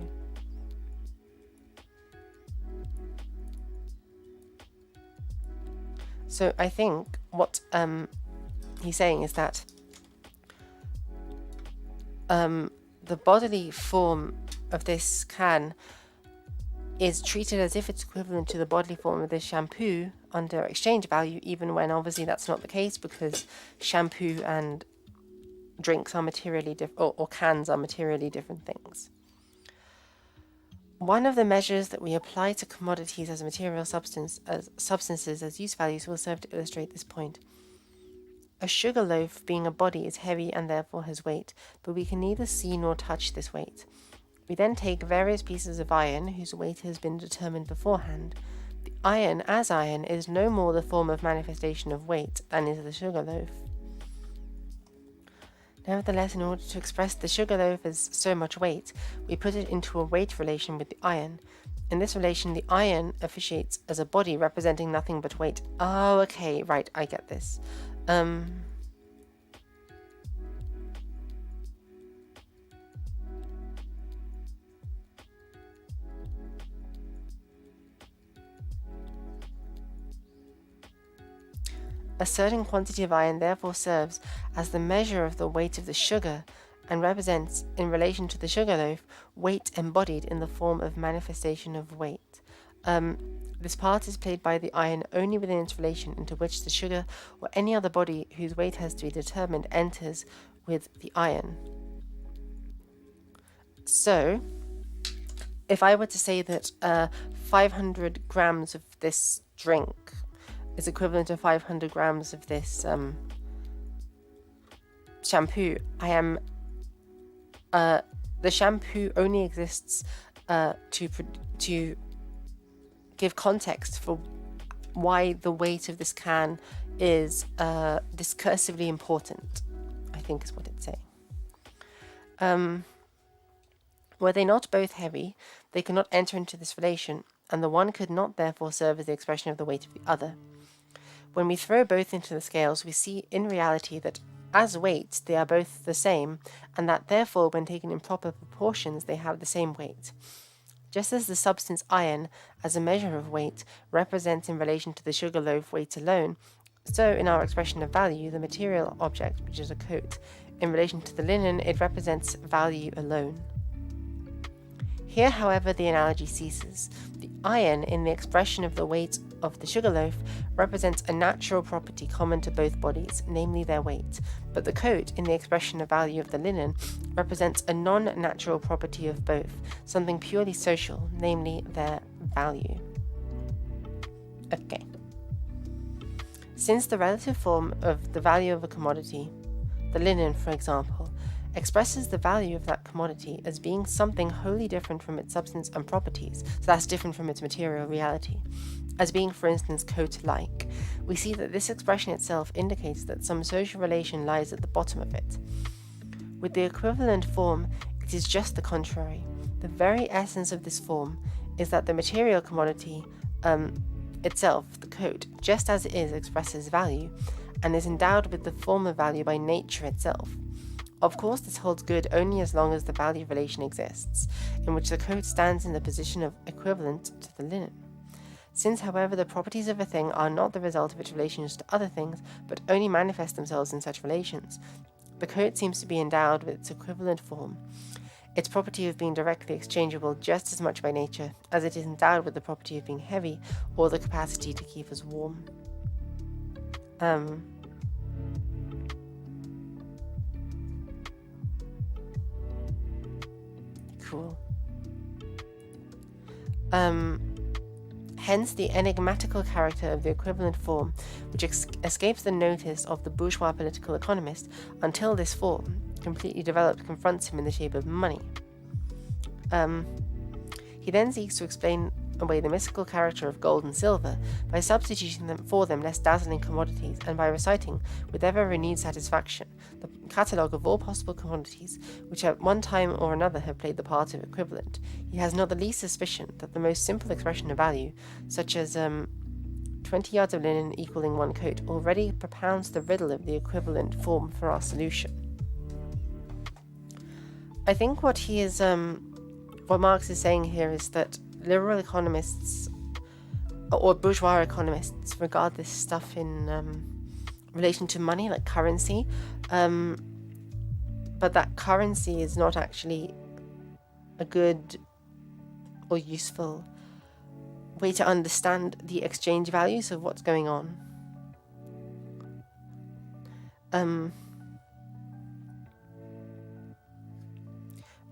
So I think what he's saying is that the bodily form of this can is treated as if it's equivalent to the bodily form of this shampoo under exchange value, even when obviously that's not the case, because shampoo and drinks are materially different, or cans are materially different things. One of the measures that we apply to commodities as material substances as use values will serve to illustrate this point. A sugar loaf, being a body, is heavy and therefore has weight, but we can neither see nor touch this weight. We then take various pieces of iron whose weight has been determined beforehand. The iron, as iron, is no more the form of manifestation of weight than is the sugar loaf. Nevertheless, in order to express the sugar loaf as so much weight, we put it into a weight relation with the iron. In this relation, the iron officiates as a body representing nothing but weight. Oh, okay, right, I get this. A certain quantity of iron therefore serves as the measure of the weight of the sugar and represents, in relation to the sugar loaf, weight embodied in the form of manifestation of weight. This part is played by the iron only within its relation into which the sugar or any other body whose weight has to be determined enters with the iron. So, if I were to say that 500 grams of this drink is equivalent to 500 grams of this shampoo, the shampoo only exists to give context for why the weight of this can is discursively important, I think is what it's saying. Were they not both heavy, they could not enter into this relation, and the one could not therefore serve as the expression of the weight of the other. When we throw both into the scales, we see in reality that as weight they are both the same, and that therefore when taken in proper proportions they have the same weight. Just as the substance iron, as a measure of weight, represents in relation to the sugar loaf weight alone, So in our expression of value, the material object, which is a coat, in relation to the linen, it represents value alone. Here, however, the analogy ceases. The iron in the expression of the weight of the sugar loaf represents a natural property common to both bodies, namely their weight, but the coat in the expression of value of the linen represents a non-natural property of both, something purely social, namely their value. Okay. Since the relative form of the value of a commodity, the linen, for example, expresses the value of that commodity as being something wholly different from its substance and properties, so that's different from its material reality, as being, for instance, coat-like, we see that this expression itself indicates that some social relation lies at the bottom of it. With the equivalent form, it is just the contrary. The very essence of this form is that the material commodity itself, the coat, just as it is, expresses value, and is endowed with the form of value by nature itself. Of course, this holds good only as long as the value relation exists, in which the coat stands in the position of equivalent to the linen. Since, however, the properties of a thing are not the result of its relations to other things, but only manifest themselves in such relations, the coat seems to be endowed with its equivalent form, its property of being directly exchangeable just as much by nature as it is endowed with the property of being heavy or the capacity to keep us warm. Cool. Hence the enigmatical character of the equivalent form, which escapes the notice of the bourgeois political economist until this form, completely developed, confronts him in the shape of money. He then seeks to explain away the mystical character of gold and silver by substituting them for them less dazzling commodities, and by reciting, with ever renewed satisfaction, the catalogue of all possible commodities which at one time or another have played the part of equivalent. He has not the least suspicion that the most simple expression of value, such as 20 yards of linen equaling one coat, already propounds the riddle of the equivalent form for our solution. I think what Marx is saying here is that liberal economists or bourgeois economists regard this stuff in relation to money, like currency, but that currency is not actually a good or useful way to understand the exchange values of what's going on.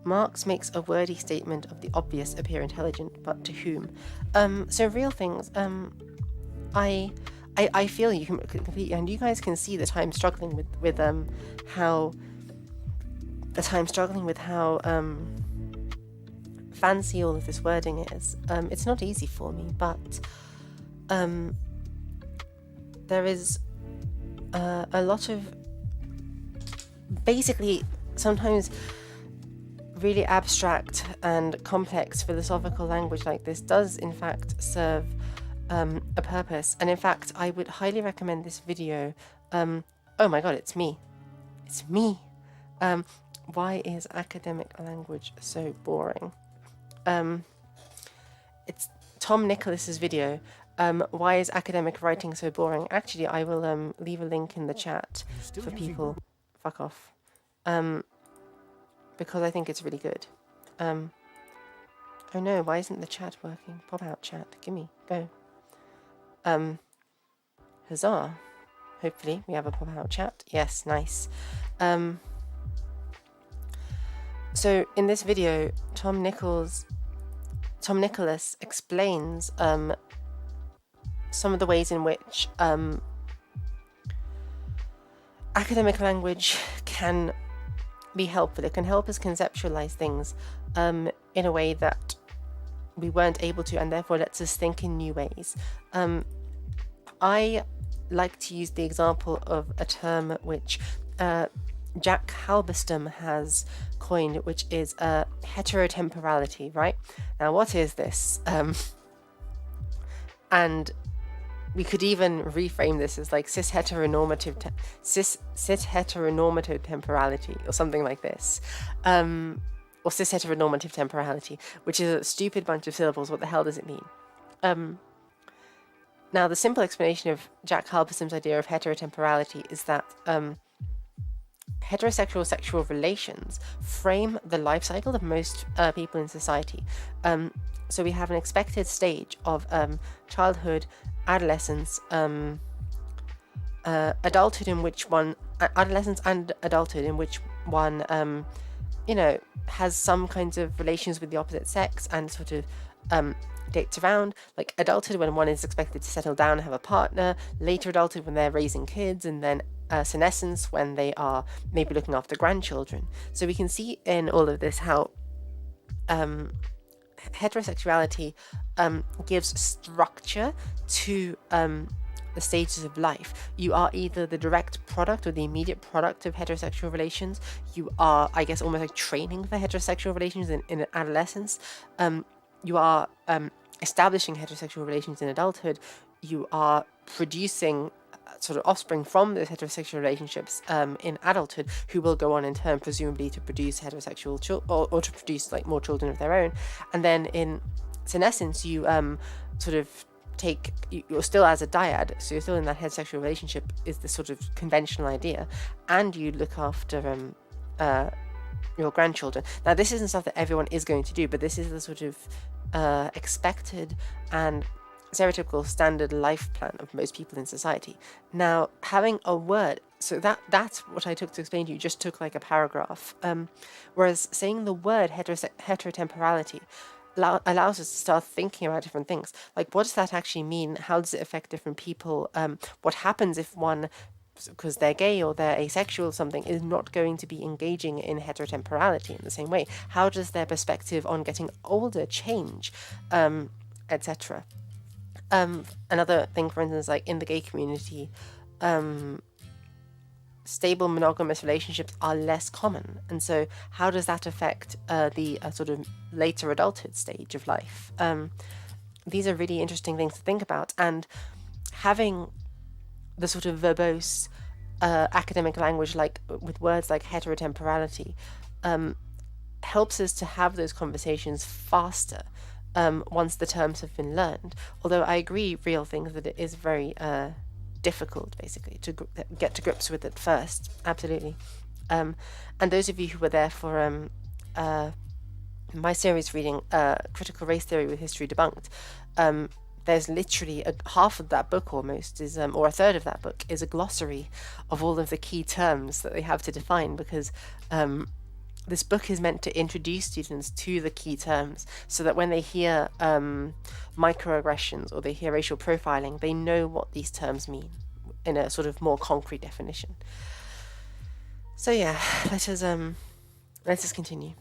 Marx makes a wordy statement of the obvious appear intelligent, but to whom? So real things, I feel you can completely, and you guys can see that I'm struggling with how fancy all of this wording is. It's not easy for me, but there is a lot of basically sometimes really abstract and complex philosophical language like this does in fact serve a purpose, and in fact I would highly recommend this video. Oh my god, it's me. Why is academic language so boring? It's Tom Nicholas's video. Why is academic writing so boring? Actually, I will leave a link in the chat for people. Fuck off. Because I think it's really good. Oh no, why isn't the chat working? Pop out chat. Gimme. Go. Huzzah. Hopefully we have a pop out chat. Yes, nice. So in this video, Tom Nicholas explains some of the ways in which academic language can be helpful. It can help us conceptualize things in a way that we weren't able to, and therefore lets us think in new ways. I like to use the example of a term which Jack Halberstam has coined, which is heterotemporality, right? Now, what is this? And we could even reframe this as like cis heteronormative temporality, or something like this, or cis heteronormative temporality, which is a stupid bunch of syllables. What the hell does it mean? Now, the simple explanation of Jack Halberstam's idea of heterotemporality is that heterosexual sexual relations frame the life cycle of most people in society. So we have an expected stage of childhood, adolescence, adulthood, in which one adolescence and adulthood in which one has some kinds of relations with the opposite sex and sort of dates around, like adulthood when one is expected to settle down and have a partner, later adulthood when they're raising kids, and then senescence when they are maybe looking after grandchildren. So we can see in all of this how heterosexuality gives structure to the stages of life. You are either the direct product or the immediate product of heterosexual relations. You are, I guess, almost like training for heterosexual relations in adolescence. You are establishing heterosexual relations in adulthood. You are producing sort of offspring from those heterosexual relationships in adulthood, who will go on in turn presumably to produce heterosexual or to produce like more children of their own. And then in senescence, you sort of you're still as a dyad, so you're still in that heterosexual relationship, is the sort of conventional idea, and you look after your grandchildren. Now, this isn't stuff that everyone is going to do, but this is the sort of expected and stereotypical standard life plan of most people in society. Now, having a word, so that's what I took to explain to you, just took like a paragraph, whereas saying the word heterotemporality allows us to start thinking about different things, like what does that actually mean, how does it affect different people, what happens if one, because they're gay or they're asexual or something, is not going to be engaging in heterotemporality in the same way, how does their perspective on getting older change, etc. Another thing, for instance, like in the gay community, stable monogamous relationships are less common, and so how does that affect the sort of later adulthood stage of life? These are really interesting things to think about, and having the sort of verbose academic language, like with words like heterotemporality, helps us to have those conversations faster once the terms have been learned. Although I agree, real things, that it is very difficult, basically, to get to grips with it first. Absolutely. And those of you who were there for my series reading Critical Race Theory with History Debunked, there's literally half of that book almost is, or a third of that book is a glossary of all of the key terms that they have to define, because this book is meant to introduce students to the key terms so that when they hear microaggressions or they hear racial profiling, they know what these terms mean in a sort of more concrete definition. So yeah, let us continue.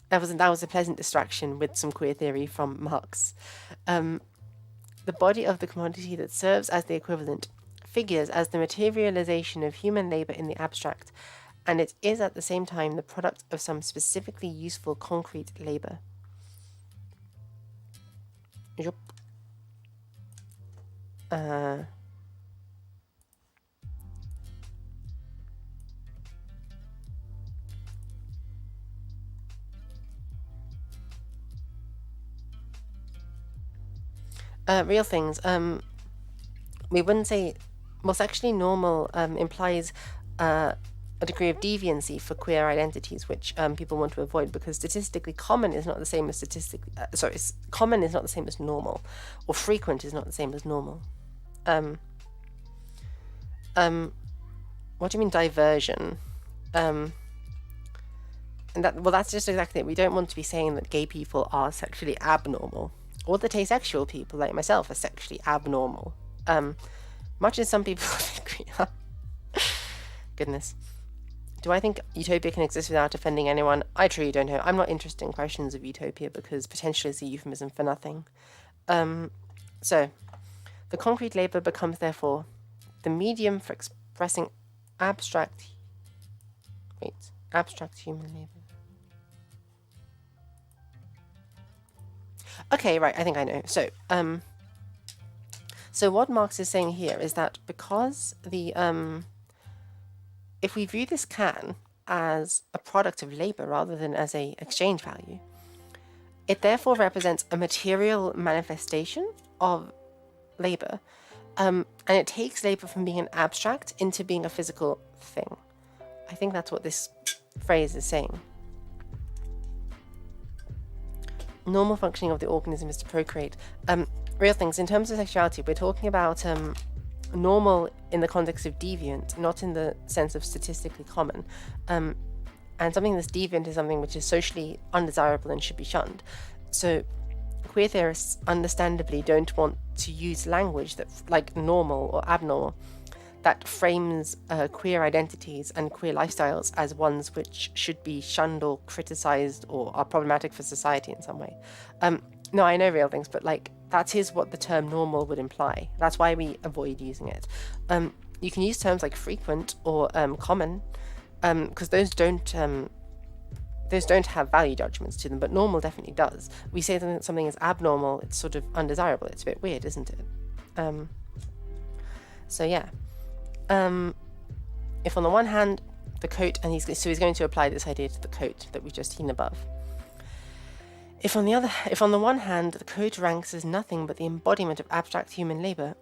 That was a pleasant distraction with some queer theory from Marx. The body of the commodity that serves as the equivalent figures as the materialization of human labor in the abstract, and it is at the same time the product of some specifically useful concrete labor. Yep. Real things. We wouldn't say, well, sexually normal implies a degree of deviancy for queer identities, which people want to avoid, because statistically common is not the same as common is not the same as normal, or frequent is not the same as normal. What do you mean diversion? And that's just exactly it. We don't want to be saying that gay people are sexually abnormal, or that asexual people like myself are sexually abnormal. Much as some people think we are. Goodness. Do I think utopia can exist without offending anyone? I truly don't know. I'm not interested in questions of utopia because potentially it's a euphemism for nothing. So, the concrete labor becomes therefore the medium for expressing abstract human labor. Okay, right, I think I know. So what Marx is saying here is that because the if we view this can as a product of labor rather than as a exchange value, it therefore represents a material manifestation of labour, and it takes labour from being an abstract into being a physical thing. I think that's what this phrase is saying. Normal functioning of the organism is to procreate. Real things, in terms of sexuality, we're talking about normal in the context of deviant, not in the sense of statistically common. And something that's deviant is something which is socially undesirable and should be shunned. So queer theorists understandably don't want to use language that, like normal or abnormal, that frames queer identities and queer lifestyles as ones which should be shunned or criticized or are problematic for society in some way. No, I know real things, but like that is what the term normal would imply. That's why we avoid using it. You can use terms like frequent or common, because those don't have value judgments to them, but normal definitely does. We say that something is abnormal, it's sort of undesirable. It's a bit weird, isn't it? So yeah. If on the one hand the coat, and he's going to apply this idea to the coat that we've just seen above. If on the one hand the coat ranks as nothing but the embodiment of abstract human labour,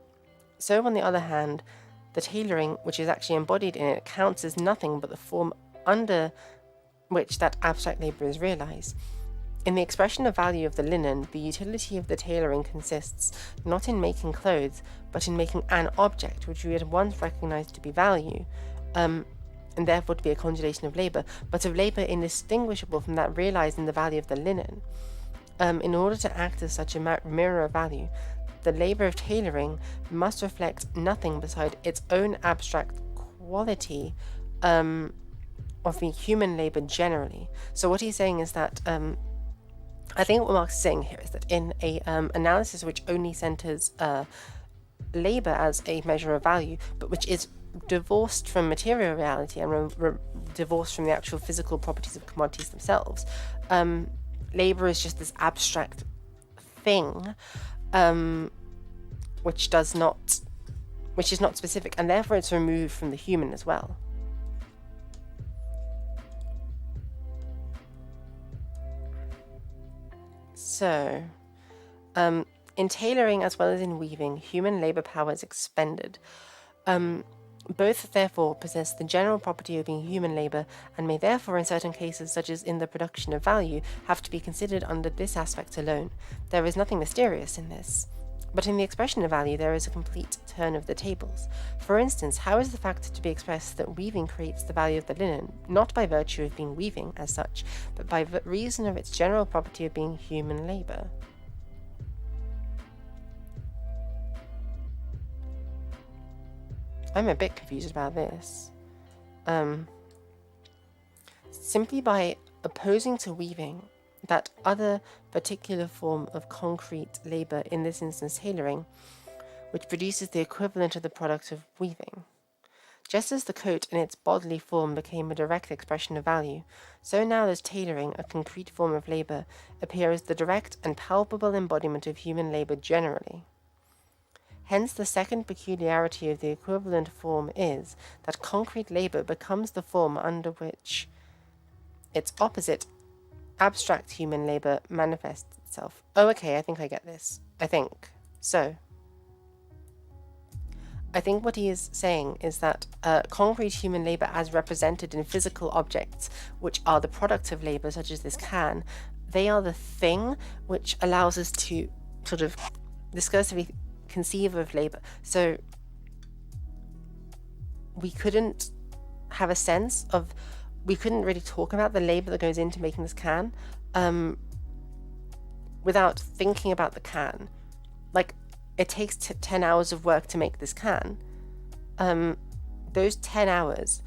so on the other hand the tailoring which is actually embodied in it counts as nothing but the form under which that abstract labour is realised. In the expression of value of the linen, the utility of the tailoring consists not in making clothes, but in making an object which we at once recognise to be value, and therefore to be a conjugation of labour, but of labour indistinguishable from that realised in the value of the linen. In order to act as such a mirror of value, the labour of tailoring must reflect nothing beside its own abstract quality of the human labour generally. So what he's saying is that I think what Marx is saying here is that in a analysis which only centres labour as a measure of value, but which is divorced from material reality and divorced from the actual physical properties of commodities themselves, labour is just this abstract thing, which is not specific, and therefore it's removed from the human as well. So, in tailoring as well as in weaving, human labour power is expended. Both therefore possess the general property of being human labour, and may therefore in certain cases, such as in the production of value, have to be considered under this aspect alone. There is nothing mysterious in this. But in the expression of value there is a complete turn of the tables. For instance, how is the fact to be expressed that weaving creates the value of the linen, not by virtue of being weaving as such, but by reason of its general property of being human labour? I'm a bit confused about this. Simply by opposing to weaving that other particular form of concrete labour, in this instance tailoring, which produces the equivalent of the product of weaving. Just as the coat in its bodily form became a direct expression of value, so now does tailoring, a concrete form of labour, appear as the direct and palpable embodiment of human labour generally. Hence the second peculiarity of the equivalent form is that concrete labour becomes the form under which its opposite, abstract human labour, manifests itself. Oh, okay, I think I get this. I think. So, I think what he is saying is that concrete human labour as represented in physical objects, which are the product of labour, such as this can, they are the thing which allows us to sort of discursively conceive of labour. So we couldn't have a sense of, we couldn't really talk about the labour that goes into making this can without thinking about the can. Like, it takes 10 hours of work to make this can. Those 10 hours,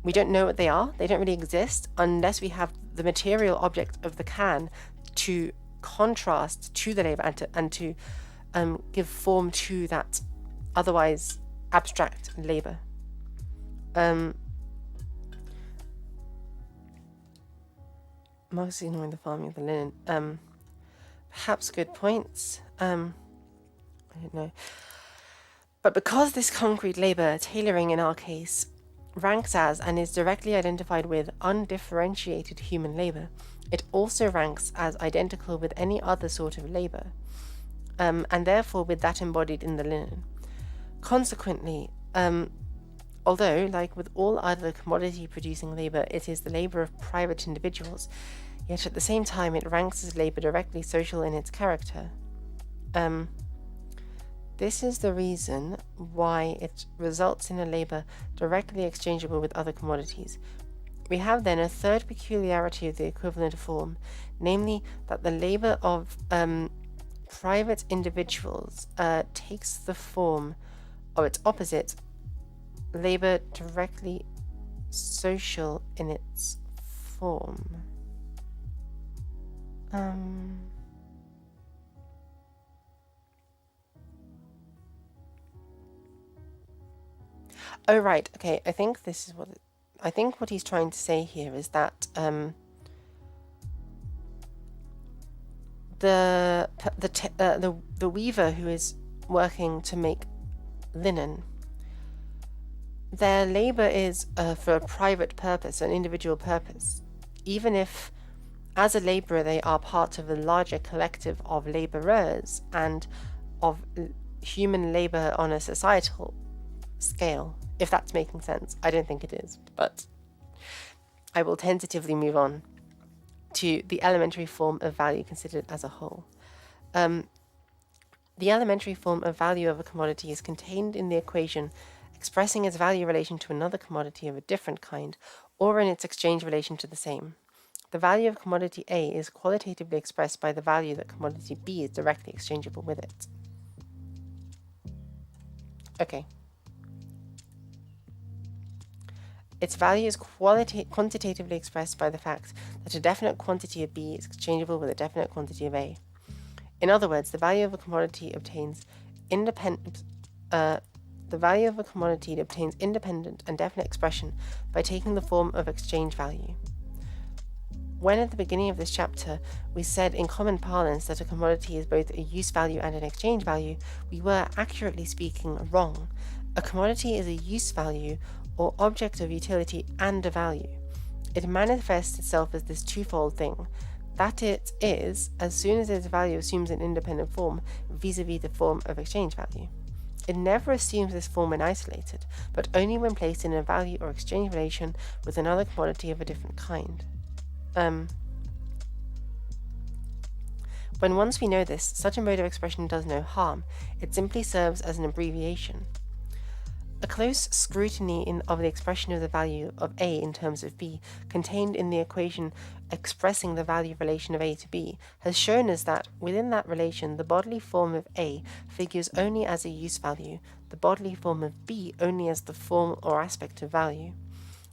we don't know what they are. They don't really exist unless we have the material object of the can to contrast to the labour and to give form to that otherwise abstract labour. Marx is ignoring the farming of the linen. Perhaps good points. I don't know. But because this concrete labour, tailoring in our case, ranks as and is directly identified with undifferentiated human labour, it also ranks as identical with any other sort of labour. and therefore with that embodied in the linen. Consequently, although, like with all other commodity-producing labor, it is the labor of private individuals, yet at the same time it ranks as labor directly social in its character. This is the reason why it results in a labor directly exchangeable with other commodities. We have then a third peculiarity of the equivalent form, namely that the labor of private individuals takes the form of its opposite, labor directly social in its form. Oh, right. Okay. I think this is what he's trying to say here is that the weaver who is working to make linen, their labor is for a private purpose, an individual purpose, even if as a laborer they are part of a larger collective of laborers and of human labor on a societal scale, if that's making sense. I don't think it is, but I will tentatively move on to the elementary form of value considered as a whole. The elementary form of value of a commodity is contained in the equation expressing its value relation to another commodity of a different kind, or in its exchange relation to the same. The value of commodity A is qualitatively expressed by the value that commodity B is directly exchangeable with it. Okay. Its value is quantitatively expressed by the fact that a definite quantity of B is exchangeable with a definite quantity of A. In other words, the value of a commodity obtains independent and definite expression by taking the form of exchange value. When at the beginning of this chapter we said in common parlance that a commodity is both a use value and an exchange value, we were, accurately speaking, wrong. A commodity is a use value or object of utility and a value. It manifests itself as this twofold thing, that it is as soon as its value assumes an independent form vis-a-vis the form of exchange value. It never assumes this form when isolated, but only when placed in a value or exchange relation with another commodity of a different kind. When once we know this, such a mode of expression does no harm. It simply serves as an abbreviation. A close scrutiny of the expression of the value of A in terms of B, contained in the equation expressing the value relation of A to B, has shown us that, within that relation, the bodily form of A figures only as a use value, the bodily form of B only as the form or aspect of value.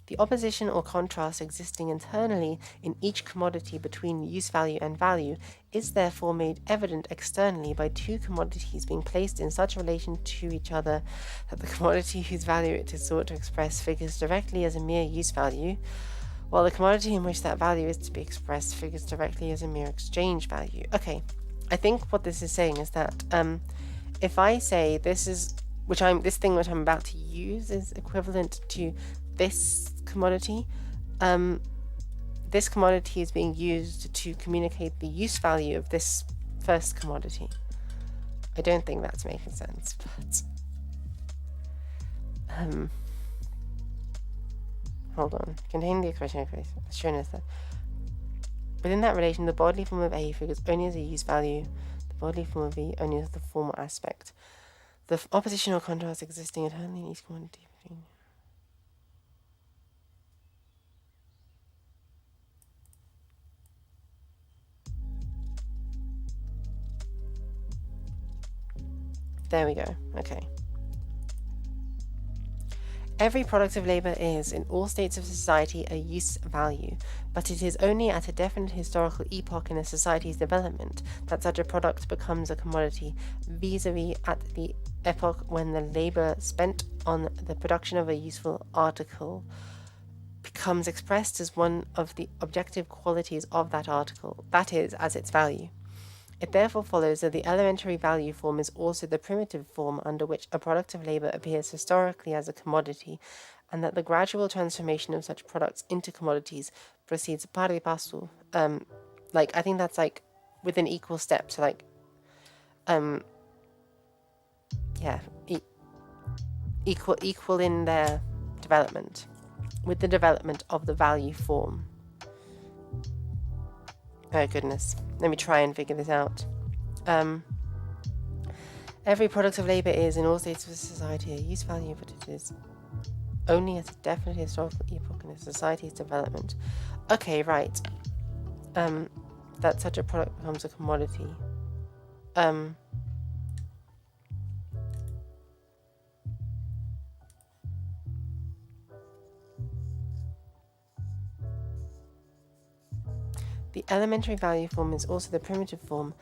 The opposition or contrast existing internally in each commodity between use value and value is therefore made evident externally by two commodities being placed in such relation to each other that the commodity whose value it is sought to express figures directly as a mere use value, while the commodity in which that value is to be expressed figures directly as a mere exchange value. Okay, I think what this is saying is that if I say this thing which I'm about to use is equivalent to this commodity, this commodity is being used to communicate the use value of this first commodity. I don't think that's making sense, but hold on. Containing the expression has shown us that within that relation, the bodily form of A figures only as a use value, the bodily form of B only as the formal aspect. The opposition or contrast existing internally in each commodity between. There we go. Okay. Every product of labor is, in all states of society, a use value, but it is only at a definite historical epoch in a society's development that such a product becomes a commodity, vis-a-vis at the epoch when the labor spent on the production of a useful article becomes expressed as one of the objective qualities of that article, that is, as its value. It therefore follows that the elementary value form is also the primitive form under which a product of labor appears historically as a commodity, and that the gradual transformation of such products into commodities proceeds pari passu. I think that's like with an equal step. So equal in their development with the development of the value form. Oh goodness, let me try and figure this out. Every product of labour is, in all states of society, a use value, but it is only at a definite historical epoch in a society's development. Okay, right. That such a product becomes a commodity. The elementary value form is also the primitive form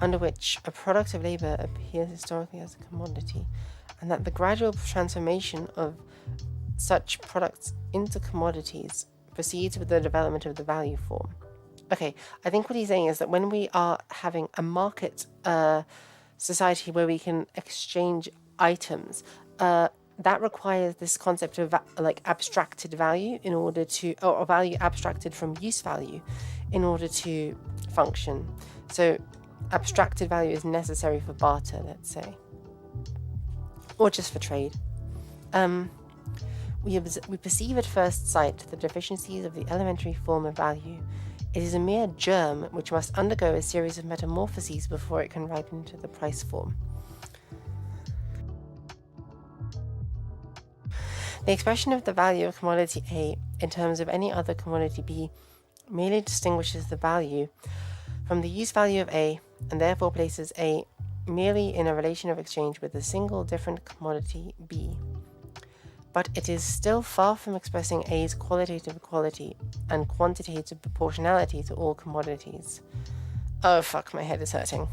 under which a product of labour appears historically as a commodity, and that the gradual transformation of such products into commodities proceeds with the development of the value form. Okay, I think what he's saying is that when we are having a market society where we can exchange items, that requires this concept of like abstracted value in order to, or value abstracted from use value in order to function. So abstracted value is necessary for barter, let's say, or just for trade. We perceive at first sight the deficiencies of the elementary form of value. It is a mere germ which must undergo a series of metamorphoses before it can ripen into the price form. The expression of the value of commodity A in terms of any other commodity B merely distinguishes the value from the use value of A, and therefore places A merely in a relation of exchange with a single different commodity B. But it is still far from expressing A's qualitative equality and quantitative proportionality to all commodities. Oh fuck, my head is hurting.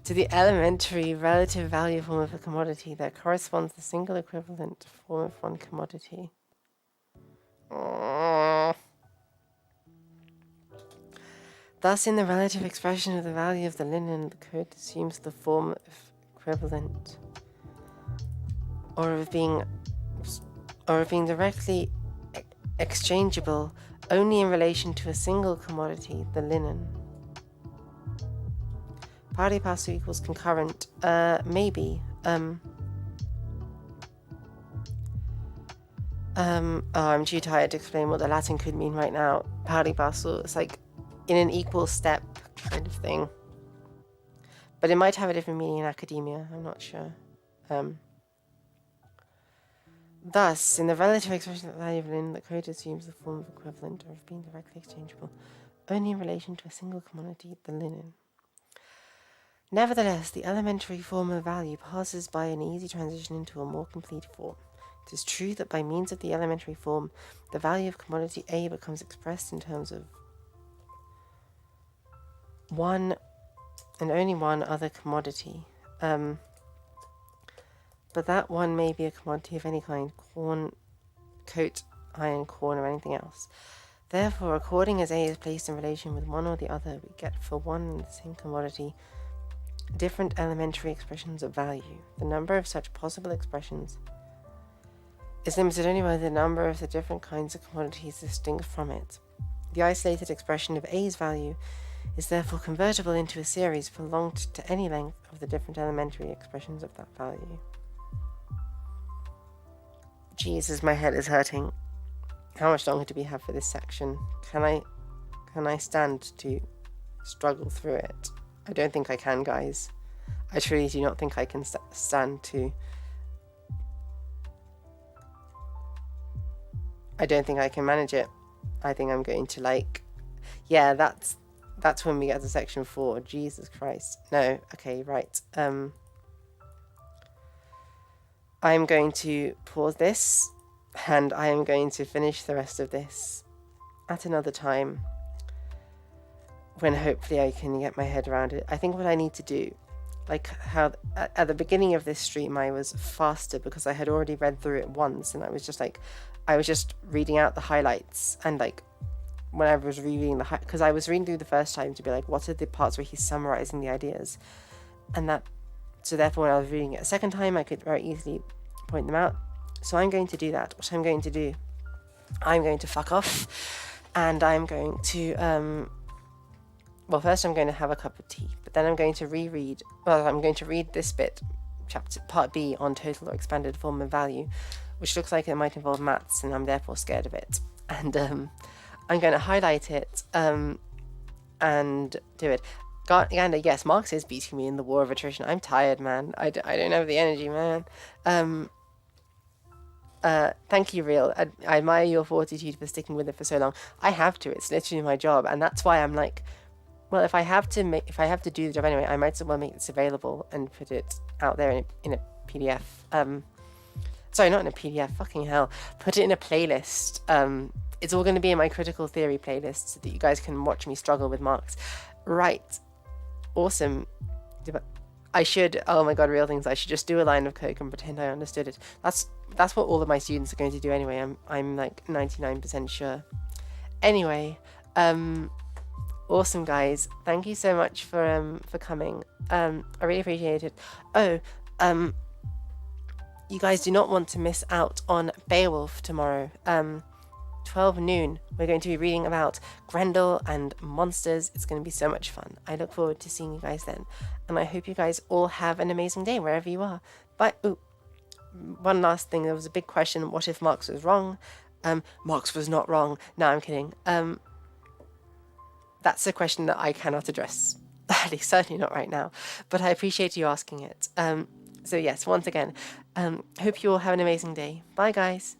To the elementary relative value form of a commodity, there corresponds the single equivalent form of one commodity. Thus, in the relative expression of the value of the linen, the code assumes the form of equivalent, or of being directly exchangeable only in relation to a single commodity, the linen. Pari passu equals concurrent. Maybe. I'm too tired to explain what the Latin could mean right now. Pari passu, it's like in an equal step kind of thing. But it might have a different meaning in academia, I'm not sure. Thus, in the relative expression of the value of linen, the code assumes the form of equivalent or of being directly exchangeable only in relation to a single commodity, the linen. Nevertheless, the elementary form of value passes by an easy transition into a more complete form. It is true that by means of the elementary form, the value of commodity A becomes expressed in terms of one and only one other commodity. But that one may be a commodity of any kind, corn, coat, iron, corn, or anything else. Therefore, according as A is placed in relation with one or the other, we get for one and the same commodity different elementary expressions of value. The number of such possible expressions is limited only by the number of the different kinds of commodities distinct from it. The isolated expression of A's value is therefore convertible into a series prolonged to any length of the different elementary expressions of that value. Jesus, my head is hurting. How much longer do we have for this section? Can I stand to struggle through it? I don't think I can, guys. I truly do not think I can stand to... I don't think I can manage it. I think I'm going to yeah, that's when we get to section 4. Jesus Christ. No, okay, right. I'm going to pause this, and I am going to finish the rest of this at another time, when hopefully I can get my head around it. I think what I need to do, like how at the beginning of this stream I was faster because I had already read through it once, and I was just reading out the highlights, and when I was rereading because I was reading through the first time to be like, what are the parts where he's summarizing the ideas, and so therefore when I was reading it a second time I could very easily point them out. So I'm going to do that. What I'm going to do, I'm going to fuck off, and I'm going to well, first I'm going to have a cup of tea, but then I'm going to reread, well, I'm going to read this bit, chapter part B on total or expanded form of value, which looks like it might involve maths, and I'm therefore scared of it. And I'm going to highlight it and do it. Gander, yes, Marx is beating me in the war of attrition. I'm tired, man. I don't have the energy, man. Thank you, Real. I admire your fortitude for sticking with it for so long. I have to. It's literally my job, and that's why I'm like, well, if I have to do the job anyway, I might as well make this available and put it out there in a PDF. Sorry, not in a PDF. Fucking hell. Put it in a playlist. It's all going to be in my critical theory playlist so that you guys can watch me struggle with Marx. Right. Awesome. I should, oh my god, Real things, I should just do a line of code and pretend I understood it. That's what all of my students are going to do anyway. I'm like 99% sure. Anyway, awesome guys. Thank you so much for coming. I really appreciate it. Oh, you guys do not want to miss out on Beowulf tomorrow. 12 noon. We're going to be reading about Grendel and monsters. It's going to be so much fun. I look forward to seeing you guys then. And I hope you guys all have an amazing day wherever you are. But, ooh, one last thing. There was a big question. What if Marx was wrong? Marx was not wrong. No, I'm kidding. That's a question that I cannot address. At least certainly not right now. But I appreciate you asking it. So yes, once again, hope you all have an amazing day. Bye, guys.